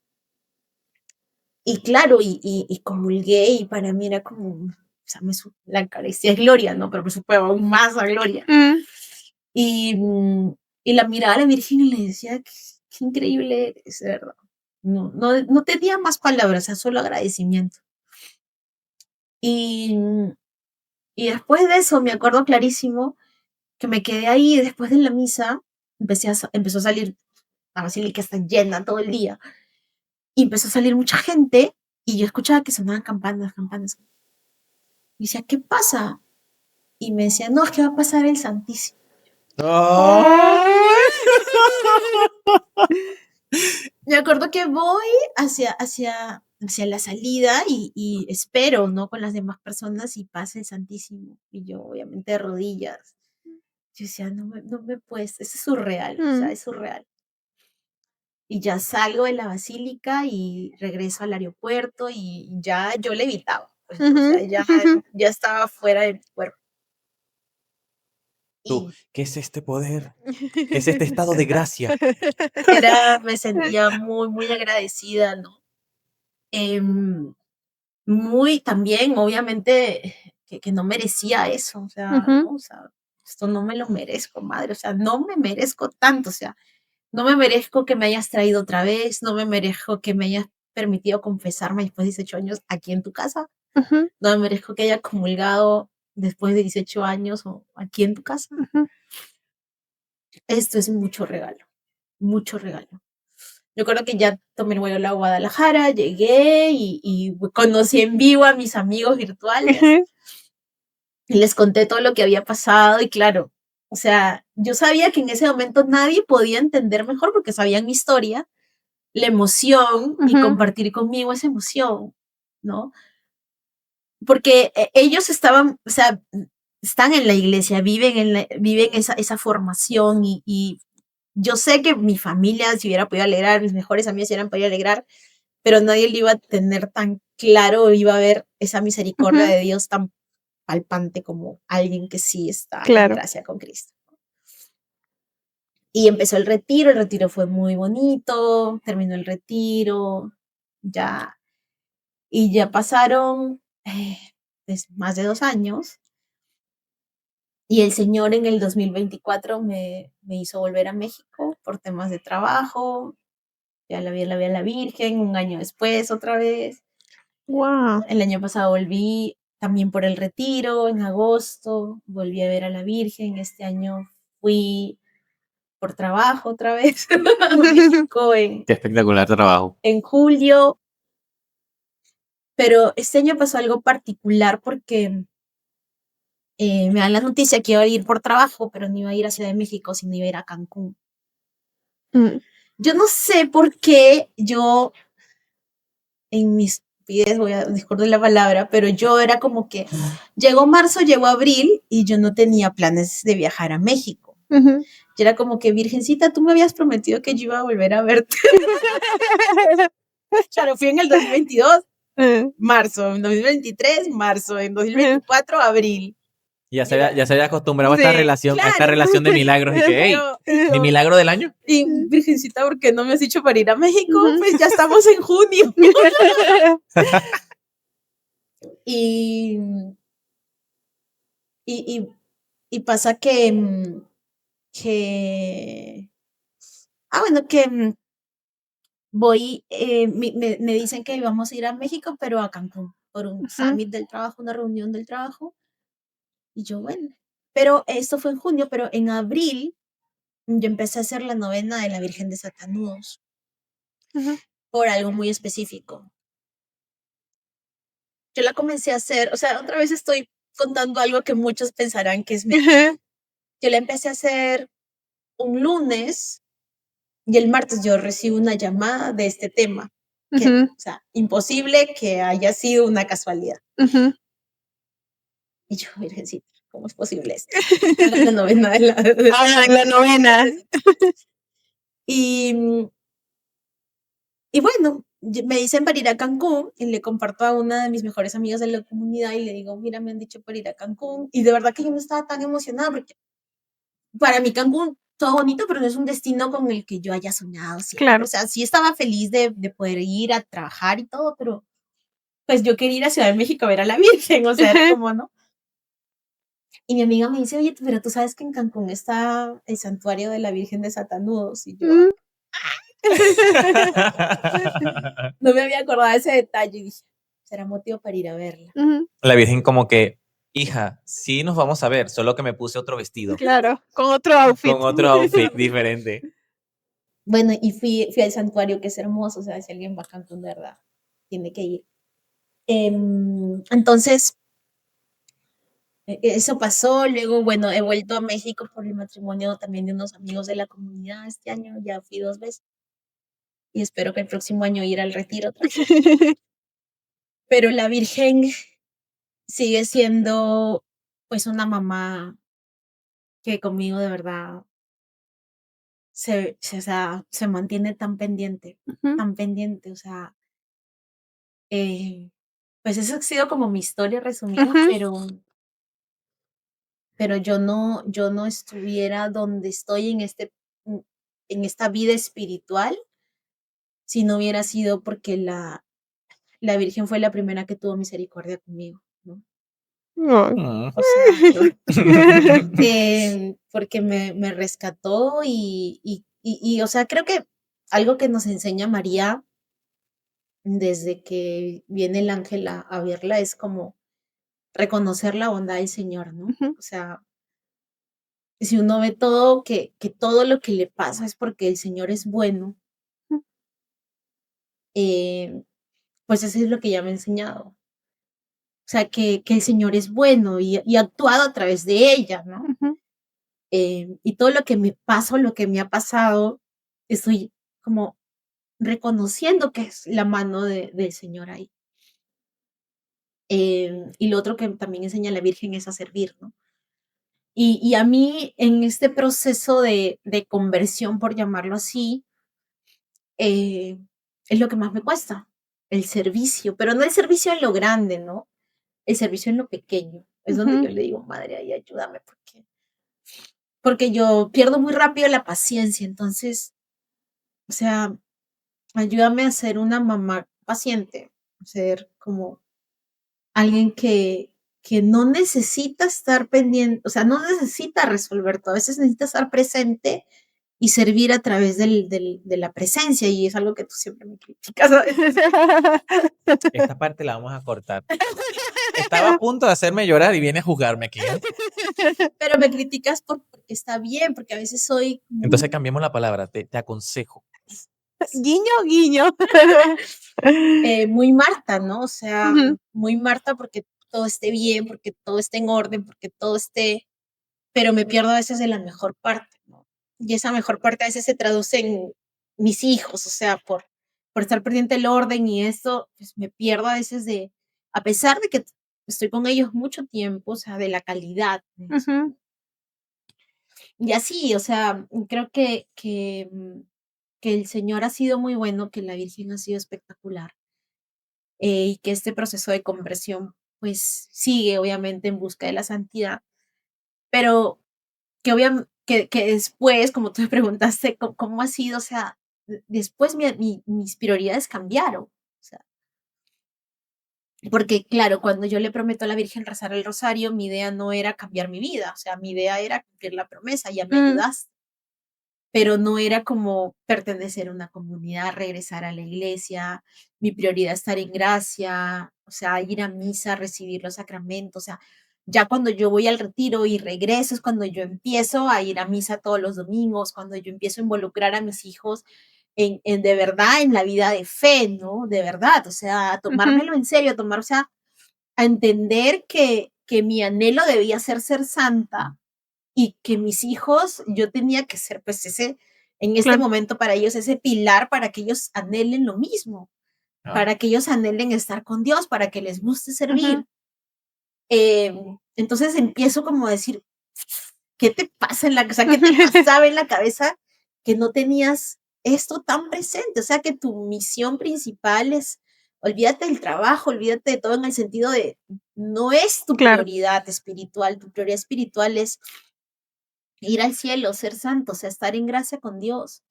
Y claro, y comulgué y para mí era como, o sea, la Eucaristía es gloria, ¿no? Pero me supe aún más a gloria. Mm. Y, y la miraba a la Virgen y le decía, qué increíble eres, de verdad. No tenía más palabras, o sea, solo agradecimiento. Y, y después de eso me acuerdo clarísimo que me quedé ahí después de la misa, empezó a salir, la basílica está llena todo el día, y empezó a salir mucha gente y yo escuchaba que sonaban campanas, campanas. Y decía, ¿qué pasa? Y me decía, no, es que va a pasar el Santísimo. Me acuerdo que voy hacia la salida y espero, ¿no? Con las demás personas y pasa el Santísimo. Y yo, obviamente, de rodillas. Yo decía, no me puedes, eso es surreal, o sea, Mm. es surreal. Y ya salgo de la basílica y regreso al aeropuerto y ya yo levitaba. Pues, o sea, Ujú. Ujú. ya estaba fuera de mi cuerpo. Tú, Y ¿qué es este poder? ¿Qué es este estado de gracia? me sentía muy, muy agradecida, ¿no? Em, muy también, obviamente, que no merecía eso, o sea, Ujú. ¿no? O sea, esto no me lo merezco, madre, o sea, no me merezco tanto, o sea, no me merezco que me hayas traído otra vez, no me merezco que me hayas permitido confesarme después de 18 años aquí en tu casa, Ujú. no me merezco que haya comulgado después de 18 años o aquí en tu casa. Ujú. Esto es mucho regalo, mucho regalo. Yo creo que ya tomé el vuelo a Guadalajara, llegué y conocí en vivo a mis amigos virtuales. Y les conté todo lo que había pasado y claro, o sea, yo sabía que en ese momento nadie podía entender mejor porque sabían mi historia, la emoción y compartir conmigo esa emoción, ¿no? Porque ellos estaban, o sea, están en la iglesia, viven esa formación y yo sé que mi familia se hubiera podido alegrar, mis mejores amigas se hubieran podido alegrar, pero nadie lo iba a tener tan claro, iba a ver esa misericordia de Dios tan palpante como alguien que sí está en gracia con Cristo. Y empezó el retiro fue muy bonito, terminó el retiro, y ya pasaron más de 2 años, y el Señor en el 2024 me hizo volver a México por temas de trabajo, ya la vi a la Virgen, 1 año después otra vez. Wow. El año pasado volví también por el retiro, en agosto, volví a ver a la Virgen, este año fui por trabajo otra vez a México Qué espectacular trabajo. en julio, pero este año pasó algo particular porque me dan la noticia que iba a ir por trabajo, pero no iba a ir a Ciudad de México, sino iba a ir a Cancún. Yo no sé por qué yo, en mis pies, voy a discordar la palabra, pero yo era como que llegó marzo, llegó abril y yo no tenía planes de viajar a México. Yo era como que, Virgencita, tú me habías prometido que yo iba a volver a verte. Claro, fui en el 2022, marzo, en 2023, marzo, en 2024, abril. Ya se había acostumbrado a esta relación, claro, a esta relación de milagros y que, hey, ¿mi milagro del año? Y Virgencita, ¿por qué no me has dicho para ir a México? Pues ya estamos en junio. y pasa que bueno, que voy, me dicen que vamos a ir a México, pero a Cancún, por un summit del trabajo, una reunión del trabajo. Y yo, bueno, pero esto fue en junio, pero en abril yo empecé a hacer la novena de la Virgen de Satanudos por algo muy específico. Yo la comencé a hacer, o sea, otra vez estoy contando algo que muchos pensarán que es mentira. Yo la empecé a hacer un lunes y el martes yo recibo una llamada de este tema. Que, o sea, imposible que haya sido una casualidad. Y yo, Virgencita, ¿cómo es posible esto? La novena de la novena. Y bueno, me dicen para ir a Cancún y le comparto a una de mis mejores amigas de la comunidad y le digo, mira, me han dicho para ir a Cancún. Y de verdad que yo no estaba tan emocionada porque para mí Cancún, todo bonito, pero no es un destino con el que yo haya soñado siempre. Claro. O sea, sí estaba feliz de poder ir a trabajar y todo, pero pues yo quería ir a Ciudad de México a ver a la Virgen, o sea, era como, ¿no? Y mi amiga me dice, oye, pero tú sabes que en Cancún está el santuario de la Virgen de Satanudos. Y yo, no me había acordado de ese detalle. Y dije, será motivo para ir a verla. La Virgen como que, hija, sí nos vamos a ver, solo que me puse otro vestido. Claro, con otro outfit. Con otro outfit diferente. Bueno, y fui al santuario, que es hermoso. O sea, si alguien va a Cancún, de verdad, tiene que ir. Entonces, eso pasó. Luego, bueno, he vuelto a México por el matrimonio también de unos amigos de la comunidad este año. Ya fui 2 veces. Y espero que el próximo año ir al retiro otra vez. Pero la Virgen sigue siendo, pues, una mamá que conmigo de verdad o sea, se mantiene tan pendiente, o sea, pues eso ha sido como mi historia resumida, pero yo no estuviera donde estoy en esta vida espiritual si no hubiera sido porque la Virgen fue la primera que tuvo misericordia conmigo, ¿no? O sea, porque me rescató y, o sea, creo que algo que nos enseña María desde que viene el ángel a verla es como reconocer la bondad del Señor, ¿no? O sea, si uno ve todo, que todo lo que le pasa es porque el Señor es bueno, pues eso es lo que ella me ha enseñado. O sea, que el Señor es bueno y ha actuado a través de ella, ¿no? Ujú. Y todo lo que me pasa, lo que me ha pasado, estoy como reconociendo que es la mano del Señor ahí. Y lo otro que también enseña la Virgen es a servir, ¿no? Y a mí en este proceso de conversión, por llamarlo así, eh, es lo que más me cuesta, el servicio, pero no el servicio en lo grande, ¿no? El servicio en lo pequeño. Es donde yo Ujú. le digo, madre, ahí ayúdame, porque yo pierdo muy rápido la paciencia. Entonces, o sea, ayúdame a ser una mamá paciente, a ser como alguien que no necesita estar pendiente, o sea, no necesita resolver todo, a veces necesita estar presente y servir a través de la presencia, y es algo que tú siempre me criticas a veces. Esta parte la vamos a cortar. Estaba a punto de hacerme llorar y viene a juzgarme aquí, ¿eh? Pero me criticas porque está bien, porque a veces soy Entonces muy, cambiemos la palabra, te aconsejo. Guiño, guiño. muy Marta, ¿no? O sea, Ujú. muy Marta porque todo esté bien, porque todo esté en orden, porque todo esté, pero me pierdo a veces de la mejor parte, ¿no? Y esa mejor parte a veces se traduce en mis hijos, o sea, por estar pendiente del orden y eso, pues me pierdo a veces a pesar de que estoy con ellos mucho tiempo, o sea, de la calidad de eso. Ujú. Y así, o sea, creo que el Señor ha sido muy bueno, que la Virgen ha sido espectacular, y que este proceso de conversión, pues sigue obviamente en busca de la santidad, pero que después, como tú me preguntaste, ¿cómo ha sido? O sea, después mis prioridades cambiaron. O sea, porque claro, cuando yo le prometo a la Virgen rezar el rosario, mi idea no era cambiar mi vida, o sea, mi idea era cumplir la promesa, ya me Mm. ayudaste, pero no era como pertenecer a una comunidad, regresar a la iglesia, mi prioridad estar en gracia, o sea, ir a misa, recibir los sacramentos, o sea, ya cuando yo voy al retiro y regreso es cuando yo empiezo a ir a misa todos los domingos, cuando yo empiezo a involucrar a mis hijos en de verdad en la vida de fe, ¿no? De verdad, o sea, a Ujú. tomármelo en serio, o sea, a entender que mi anhelo debía ser santa y que mis hijos, yo tenía que ser, pues, en este Claro. momento para ellos, ese pilar para que ellos anhelen lo mismo, Ah, para que ellos anhelen estar con Dios, para que les guste Ujú. servir. Entonces empiezo como a decir, ¿qué te pasa en la, o sea, qué te pasaba en la cabeza que no tenías esto tan presente? O sea, que tu misión principal es, olvídate del trabajo, olvídate de todo en el sentido de, no es tu Claro. prioridad espiritual, tu prioridad espiritual es ir al cielo, ser santo, o sea, estar en gracia con Dios.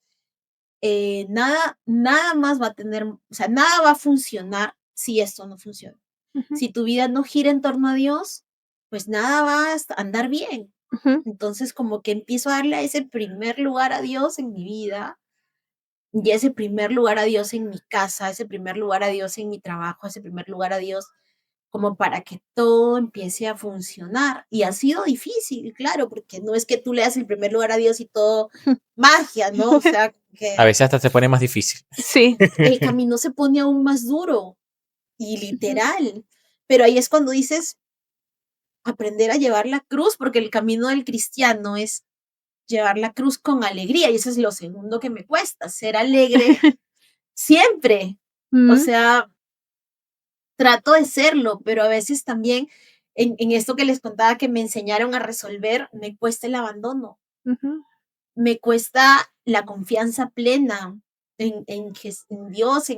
Nada más va a tener, o sea, nada va a funcionar si esto no funciona. Ujú. Si tu vida no gira en torno a Dios, pues nada va a andar bien. Ujú. Entonces, como que empiezo a darle ese primer lugar a Dios en mi vida, y ese primer lugar a Dios en mi casa, ese primer lugar a Dios en mi trabajo, ese primer lugar a Dios como para que todo empiece a funcionar. Y ha sido difícil, claro, porque no es que tú le das el primer lugar a Dios y todo magia, ¿no? O sea, a que veces hasta se pone más difícil. Sí. el camino se pone aún más duro y Ujú. literal. Pero ahí es cuando dices, aprender a llevar la cruz, porque el camino del cristiano es llevar la cruz con alegría, y eso es lo segundo que me cuesta, ser alegre siempre. O Mm. sea, trato de serlo, pero a veces también en esto que les contaba que me enseñaron a resolver, me cuesta el abandono, Ujú. me cuesta la confianza plena en Dios,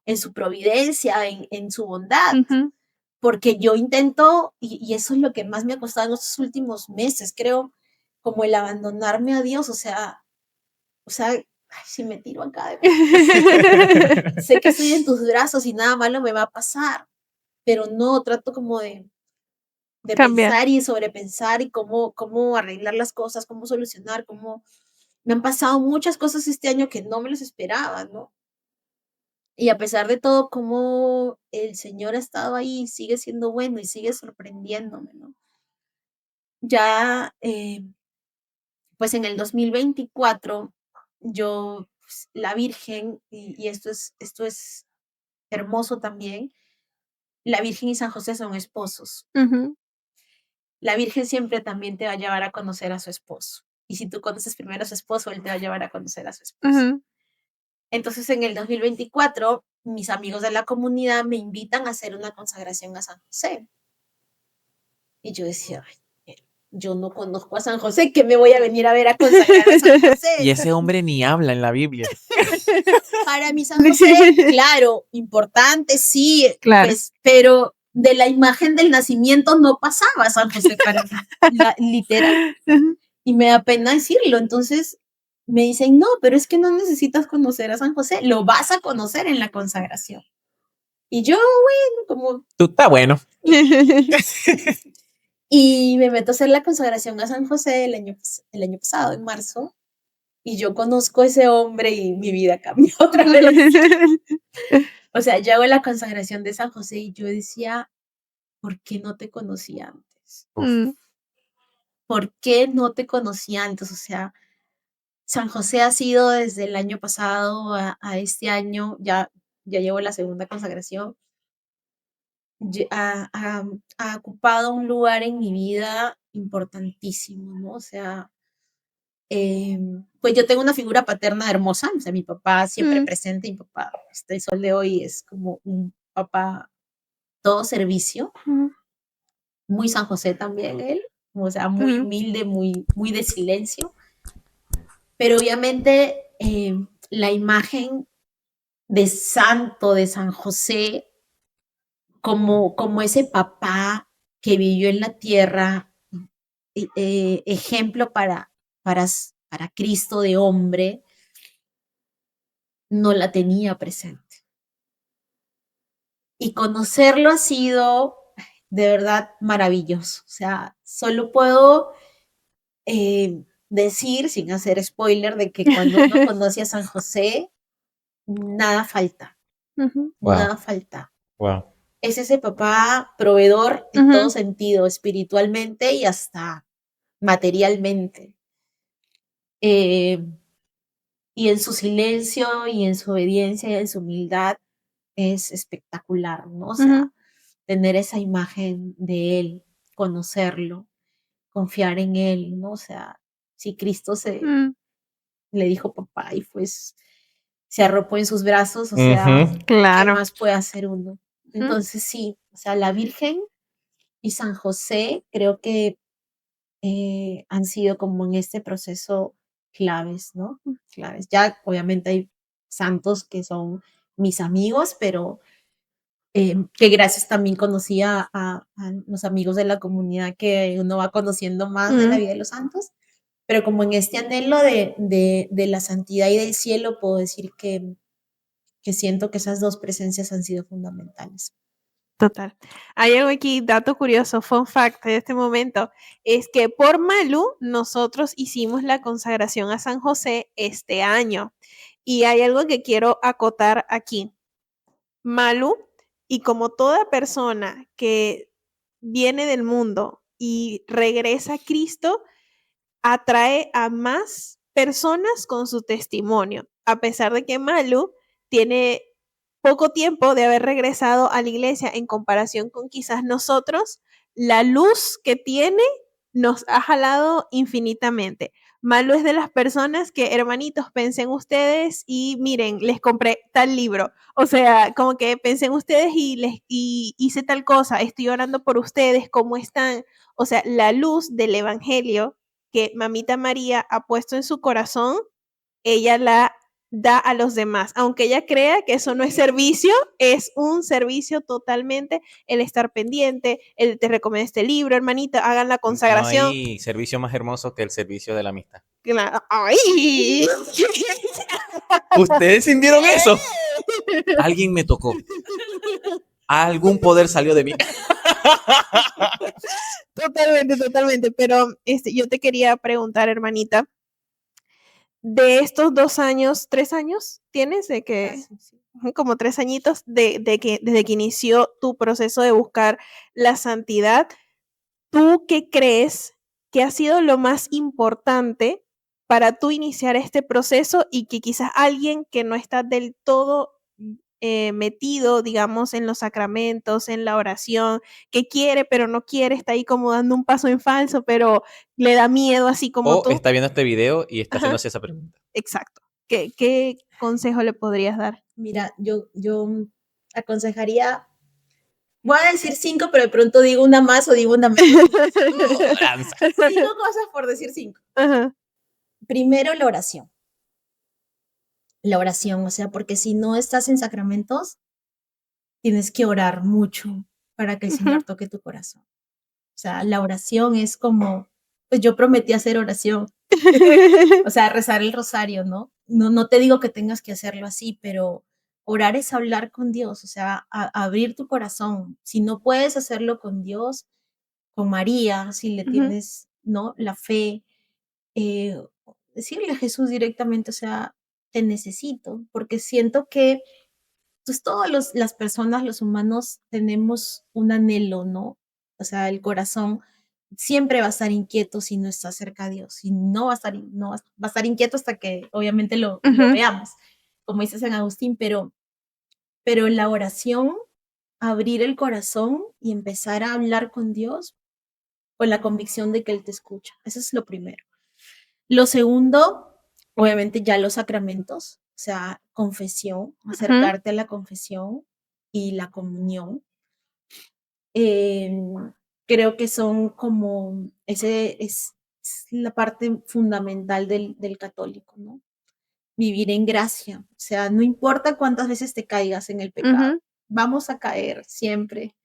en su providencia, en su bondad, Ujú. porque yo intento, y eso es lo que más me ha costado en estos últimos meses, creo, como el abandonarme a Dios, o sea, ay, si me tiro acá, sé que estoy en tus brazos y nada malo me va a pasar, pero no, trato como de Cambiar. pensar y sobrepensar y cómo arreglar las cosas, cómo solucionar, cómo me han pasado muchas cosas este año que no me las esperaba, ¿no? Y a pesar de todo, cómo el Señor ha estado ahí, sigue siendo bueno y sigue sorprendiéndome, ¿no? Ya, pues en el 2024, yo, pues, la Virgen, y esto es hermoso también. La Virgen y San José son esposos. Ujú. La Virgen siempre también te va a llevar a conocer a su esposo. Y si tú conoces primero a su esposo, él te va a llevar a conocer a su esposo. Ujú. Entonces, en el 2024, mis amigos de la comunidad me invitan a hacer una consagración a San José. Y yo decía, "Ay, yo no conozco a San José, que me voy a venir a ver a consagrar a San José". Y ese hombre ni habla en la Biblia. Para mí San José, claro, importante, sí, Claro. pues, pero de la imagen del nacimiento no pasaba San José para mí, literal. Ujú. Y me da pena decirlo. Entonces me dicen, no, pero es que no necesitas conocer a San José, lo vas a conocer en la consagración. Y yo, bueno, como, Tú estás bueno. y me meto a hacer la consagración a San José el año pasado, en marzo, y yo conozco a ese hombre y mi vida cambió otra vez. O sea, yo hago la consagración de San José y yo decía, ¿por qué no te conocí antes? Mm. ¿Por qué no te conocí antes? O sea, San José ha sido desde el año pasado a este año, ya llevo la segunda consagración, ha ocupado un lugar en mi vida importantísimo, ¿no? O sea, pues yo tengo una figura paterna hermosa, o sea, mi papá siempre Mm. presente, mi papá hasta el sol de hoy es como un papá todo servicio, Ujú. muy San José también él, o sea, muy Ujú. humilde, muy de silencio, pero obviamente la imagen de santo de San José como ese papá que vivió en la tierra, ejemplo para Cristo de hombre, no la tenía presente. Y conocerlo ha sido de verdad maravilloso. O sea, solo puedo decir, sin hacer spoiler, de que cuando uno conoce a San José, nada falta, Ujú. nada falta. Wow. Es ese papá proveedor en todo Ujú. sentido, espiritualmente y hasta materialmente. Eh, y en su silencio y en su obediencia y en su humildad es espectacular, ¿no? O Ujú. sea, tener esa imagen de él, conocerlo, confiar en él, ¿no? O sea, si Cristo Mm. le dijo papá y pues se arropó en sus brazos, o sea, ¿qué Claro. más puede hacer uno? Ujú. Entonces sí, o sea, la Virgen y San José creo que han sido como en este proceso claves, ¿no? Claves. Ya obviamente hay santos que son mis amigos, pero que gracias también conocí a los amigos de la comunidad que uno va conociendo más de la Mm. vida de los santos, pero como en este anhelo de la santidad y del cielo, puedo decir que siento que esas dos presencias han sido fundamentales. Total. Hay algo aquí, dato curioso, fun fact de este momento, es que por Malu nosotros hicimos la consagración a San José este año. Y hay algo que quiero acotar aquí. Malu, y como toda persona que viene del mundo y regresa a Cristo, atrae a más personas con su testimonio, a pesar de que Malu tiene poco tiempo de haber regresado a la iglesia en comparación con quizás nosotros, la luz que tiene nos ha jalado infinitamente. Malu es de las personas que, hermanitos, pensé ustedes y miren, les compré tal libro. O sea, como que pensé en ustedes y hice tal cosa, estoy orando por ustedes, ¿cómo están? O sea, la luz del evangelio que Mamita María ha puesto en su corazón, ella la da a los demás. Aunque ella crea que eso no es servicio, es un servicio totalmente el estar pendiente, el te recomiendo este libro, hermanita, hagan la No consagración. hay servicio más hermoso que el servicio de la amistad. ¡Ay! ¿Ustedes sintieron eso? Alguien me tocó. Algún poder salió de mí. Totalmente, totalmente. Pero yo te quería preguntar, hermanita, de estos 2 años, 3 años, ¿tienes de que Casi, sí. como 3 añitos de que desde que inició tu proceso de buscar la santidad? ¿Tú qué crees que ha sido lo más importante para tú iniciar este proceso y que quizás alguien que no está del todo metido, digamos, en los sacramentos, en la oración, que quiere pero no quiere, está ahí como dando un paso en falso, pero le da miedo así como O tú. está viendo este video y está Ajá. haciéndose esa pregunta. Exacto. ¿Qué consejo le podrías dar? Mira, yo aconsejaría, voy a decir 5, pero de pronto digo una más o digo una menos. 5 cosas por decir 5. Ajá. Primero, la oración. La oración, o sea, porque si no estás en sacramentos, tienes que orar mucho para que el Señor toque tu corazón. O sea, la oración es como, pues yo prometí hacer oración. O sea, rezar el rosario, ¿no? No te digo que tengas que hacerlo así, pero orar es hablar con Dios, o sea, abrir tu corazón. Si no puedes hacerlo con Dios, con María, si le tienes, ¿no? La fe, decirle a Jesús directamente, o sea, te necesito, porque siento que pues todas las personas, los humanos, tenemos un anhelo, ¿no? O sea, el corazón siempre va a estar inquieto si no está cerca de Dios, y no va a estar, no va a estar inquieto hasta que obviamente lo veamos, como dice San Agustín, pero la oración, abrir el corazón y empezar a hablar con Dios con la convicción de que Él te escucha. Eso es lo primero. Lo segundo, obviamente ya los sacramentos, o sea, confesión, acercarte a la confesión y la comunión. Creo que son como, ese es la parte fundamental del católico, ¿no? Vivir en gracia, o sea, no importa cuántas veces te caigas en el pecado, vamos a caer siempre,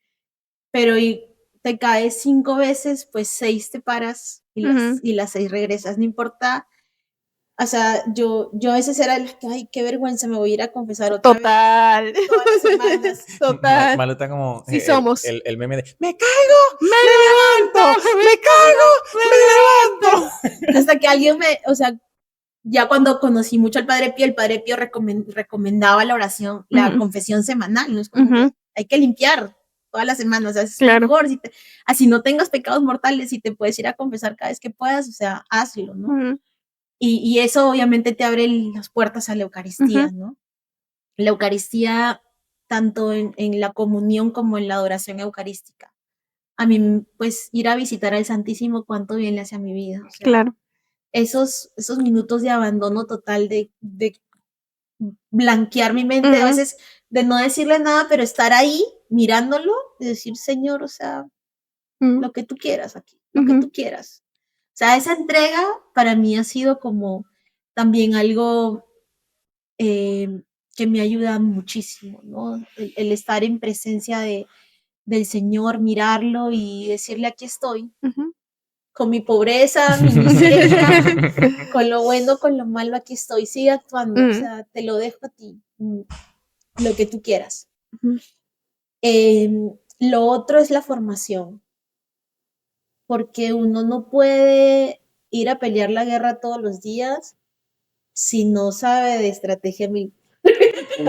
pero y te caes 5 veces, pues 6 te paras y las 6 regresas, no importa. O sea, yo a veces era el que, ay, qué vergüenza, me voy a ir a confesar otra vez todas las semanas. Total. Malo está como Sí somos. el meme de me caigo, me levanto, me caigo, me levanto. Hasta que alguien o sea, ya cuando conocí mucho al Padre Pío, el Padre Pío recomendaba la oración, la confesión semanal, ¿no? Es como que hay que limpiar todas las semanas, o sea, es mejor, así no tengas pecados mortales y te puedes ir a confesar cada vez que puedas, o sea, hazlo, ¿no? Y eso obviamente te abre las puertas a la Eucaristía, ¿no? La Eucaristía, tanto en la comunión como en la adoración eucarística. A mí, pues, ir a visitar al Santísimo, cuánto bien le hace a mi vida. O sea, Claro. Esos minutos de abandono total, de blanquear mi mente, a veces de no decirle nada, pero estar ahí mirándolo y decir, Señor, o sea, lo que tú quieras aquí, lo que tú quieras. O sea, esa entrega para mí ha sido como también algo que me ayuda muchísimo, ¿no? El estar en presencia del Señor, mirarlo y decirle, aquí estoy, con mi pobreza, mi miseria, con lo bueno, con lo malo, aquí estoy, sigue actuando, o sea, te lo dejo a ti, lo que tú quieras. Lo otro es la formación, porque uno no puede ir a pelear la guerra todos los días si no sabe de estrategia militar. Me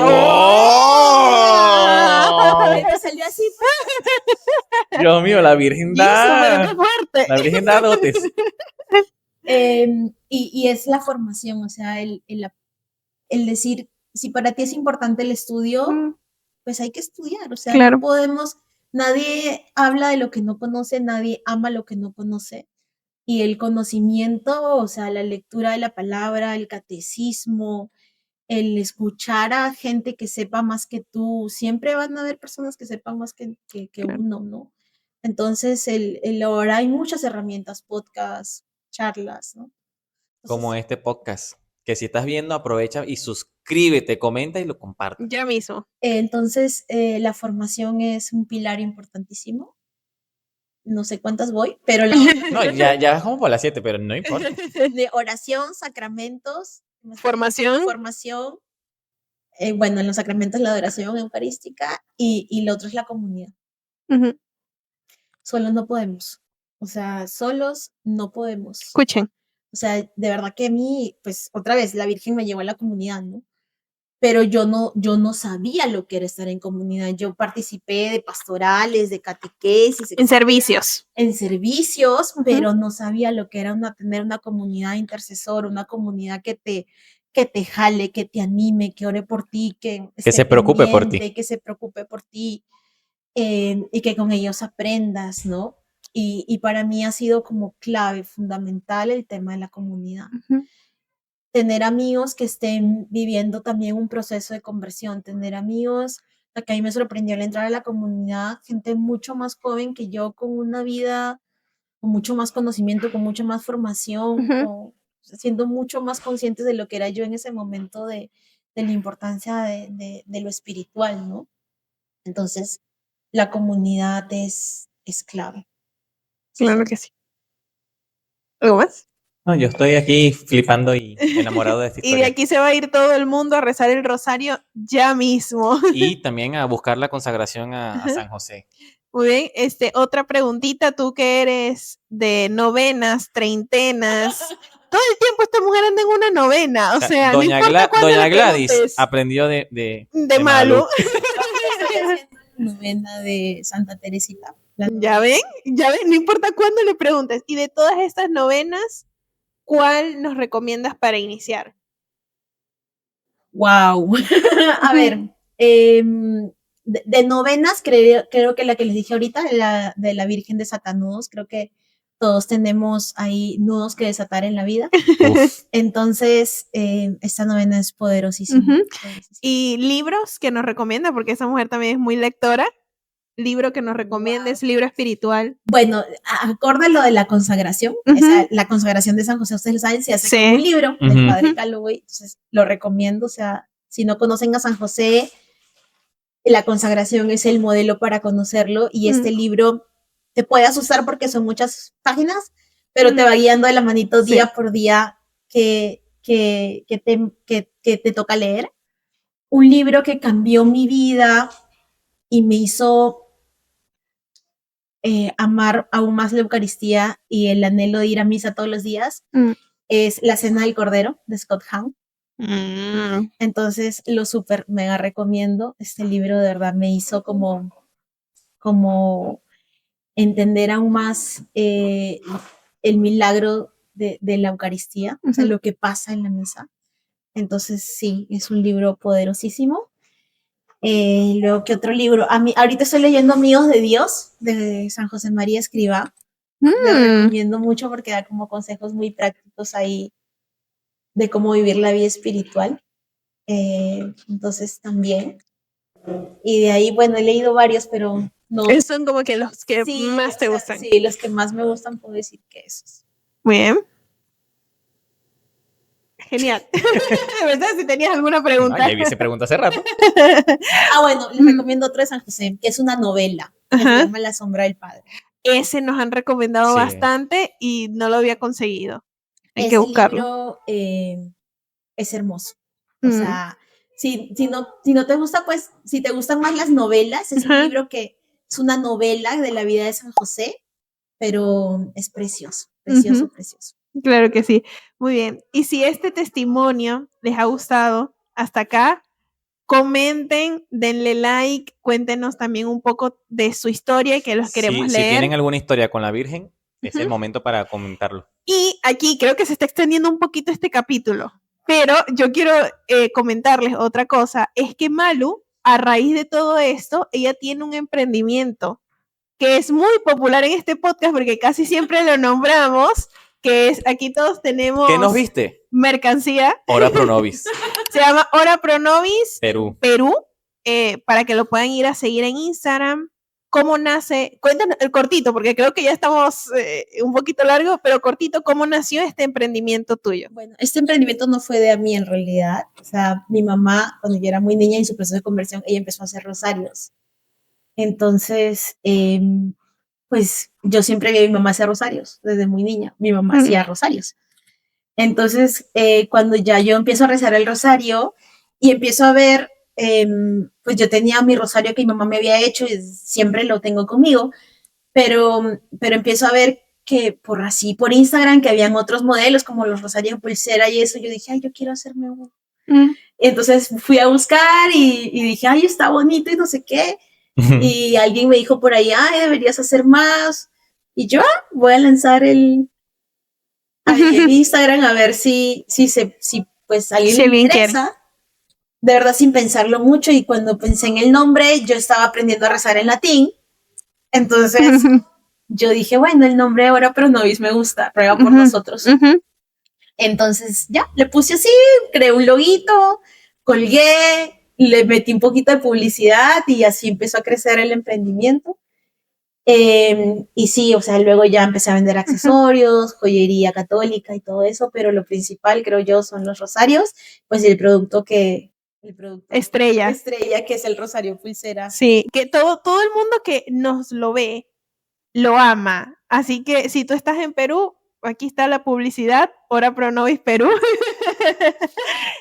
salió así. Dios mío, la Virgen da. La Virgen da dotes. Y es la formación, o sea, el decir, si para ti es importante el estudio, pues hay que estudiar, o sea, no podemos, nadie habla de lo que no conoce, nadie ama lo que no conoce. Y el conocimiento, o sea, la lectura de la palabra, el catecismo, el escuchar a gente que sepa más que tú, siempre van a haber personas que sepan más que uno, ¿no? Entonces, ahora hay muchas herramientas, podcasts, charlas, ¿no? Entonces, como este podcast, que si estás viendo, aprovecha y suscríbete, comenta y lo comparte. Ya mismo. Entonces, la formación es un pilar importantísimo. No sé cuántas voy, pero no, ya bajamos por las 7, pero no importa. De oración, sacramentos, formación. Bueno, en los sacramentos la adoración eucarística y lo otro es la comunidad. Solos no podemos. O sea, solos no podemos. Escuchen. O sea, de verdad que a mí, pues otra vez, la Virgen me llevó a la comunidad, ¿no? Pero yo no sabía lo que era estar en comunidad. Yo participé de pastorales, de catequesis. En servicios. En servicios, pero no sabía lo que era tener una comunidad intercesora, una comunidad que que te jale, que te anime, que ore por ti, que se preocupe por ti. que se preocupe por ti, y que con ellos aprendas, ¿no? Y para mí ha sido como clave, fundamental el tema de la comunidad. Ujú. Tener amigos que estén viviendo también un proceso de conversión, tener amigos, que a mí me sorprendió al entrar a la comunidad, gente mucho más joven que yo, con una vida, con mucho más conocimiento, con mucha más formación, Ujú. siendo mucho más conscientes de lo que era yo en ese momento, de la importancia de lo espiritual, ¿no? Entonces, la comunidad es clave. Claro que sí. ¿Algo más? No, yo estoy aquí flipando y enamorado de esta Y de historia. aquí se va a ir todo el mundo a rezar el rosario ya mismo. Y también a buscar la consagración a San José. Muy bien, otra preguntita, tú que eres de novenas, treintenas, todo el tiempo esta mujer anda en una novena, o sea, no importa cuándo Doña le Gladys preguntes. aprendió de Malu. Yo estoy haciendo la novena de Santa Teresita. ¿Ya ven? No importa cuándo le preguntes. Y de todas estas novenas, ¿cuál nos recomiendas para iniciar? Wow. A ver, de novenas, creo que la que les dije ahorita, de la Virgen desatanudos, creo que todos tenemos ahí nudos que desatar en la vida. Uf. Entonces, esta novena es poderosísima. ¿Y libros que nos recomienda? Porque esa mujer también es muy lectora. Libro que nos recomiendes, libro espiritual. Bueno, acorde a lo de la consagración, o sea, la consagración de San José, ustedes saben, se hace con un libro del Padre Calloway, entonces lo recomiendo. O sea, si no conocen a San José, la consagración es el modelo para conocerlo, y este libro te puede asustar porque son muchas páginas, pero te va guiando de la manito día por día que te toca leer. Un libro que cambió mi vida y me hizo amar aún más la Eucaristía y el anhelo de ir a misa todos los días, es La Cena del Cordero, de Scott Hahn. Entonces lo súper mega recomiendo. Este libro de verdad me hizo como entender aún más el milagro de la Eucaristía, o sea, lo que pasa en la misa. Entonces sí, es un libro poderosísimo. Luego, ¿qué otro libro? Ahorita estoy leyendo Amigos de Dios, de San José María Escrivá. Lo recomiendo mucho porque da como consejos muy prácticos ahí de cómo vivir la vida espiritual. Entonces también. Y de ahí, bueno, he leído varios, pero no. Esos son como que los que más te gustan. Sí, los que más me gustan, puedo decir que esos. Muy bien. Genial. De verdad, si tenías alguna pregunta. No, ya hice pregunta hace rato. Bueno, les recomiendo otro de San José, que es una novela, que se llama La Sombra del Padre. Ese nos han recomendado bastante y no lo había conseguido. Hay que buscarlo. Libro es hermoso. O sea, si no te gusta, pues, si te gustan más las novelas, es un libro que es una novela de la vida de San José, pero es precioso, precioso, precioso. Claro que sí. Muy bien. Y si este testimonio les ha gustado hasta acá, comenten, denle like, cuéntenos también un poco de su historia, que los queremos leer. Si tienen alguna historia con la Virgen, es el momento para comentarlo. Y aquí creo que se está extendiendo un poquito este capítulo, pero yo quiero comentarles otra cosa, es que Malu, a raíz de todo esto, ella tiene un emprendimiento que es muy popular en este podcast porque casi siempre lo nombramos, que es, aquí todos tenemos... ¿Qué nos viste? Mercancía. Ora Pro Nobis. Se llama Ora Pro Nobis Perú. Para que lo puedan ir a seguir en Instagram. ¿Cómo nace? Cuéntanos el cortito, porque creo que ya estamos un poquito largo, pero cortito, ¿cómo nació este emprendimiento tuyo? Bueno, este emprendimiento no fue de mí en realidad. O sea, mi mamá, cuando yo era muy niña en su proceso de conversión, ella empezó a hacer rosarios. Entonces, pues yo siempre vi a mi mamá hacer rosarios, desde muy niña. Mi mamá hacía rosarios. Entonces, cuando ya yo empiezo a rezar el rosario y empiezo a ver, pues yo tenía mi rosario que mi mamá me había hecho y siempre lo tengo conmigo, pero empiezo a ver que por Instagram, que habían otros modelos como los rosarios pulsera y eso, yo dije, ay, yo quiero hacerme uno. Entonces fui a buscar y dije, ay, está bonito y no sé qué. Y alguien me dijo por ahí, ay, deberías hacer más. Y yo, voy a lanzar el Instagram a ver si pues a alguien Si le alguien interesa, de verdad sin pensarlo mucho, y cuando pensé en el nombre, yo estaba aprendiendo a rezar en latín, entonces yo dije, bueno, el nombre Ora Pro Nobis me gusta, ruega por nosotros. Entonces ya, le puse así, creé un loguito, colgué, le metí un poquito de publicidad y así empezó a crecer el emprendimiento. Y sí, o sea, luego ya empecé a vender accesorios, joyería católica y todo eso, pero lo principal, creo yo, son los rosarios, pues el producto estrella, que es el rosario pulsera. Sí, que todo el mundo que nos lo ve, lo ama. Así que si tú estás en Perú, aquí está la publicidad, Ora Pro Nobis Perú.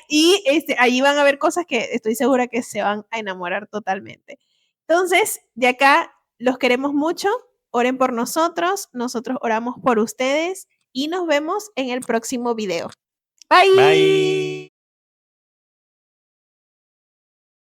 Y ahí van a ver cosas que estoy segura que se van a enamorar totalmente. Entonces, de acá los queremos mucho, oren por nosotros oramos por ustedes y nos vemos en el próximo video. Bye. Bye.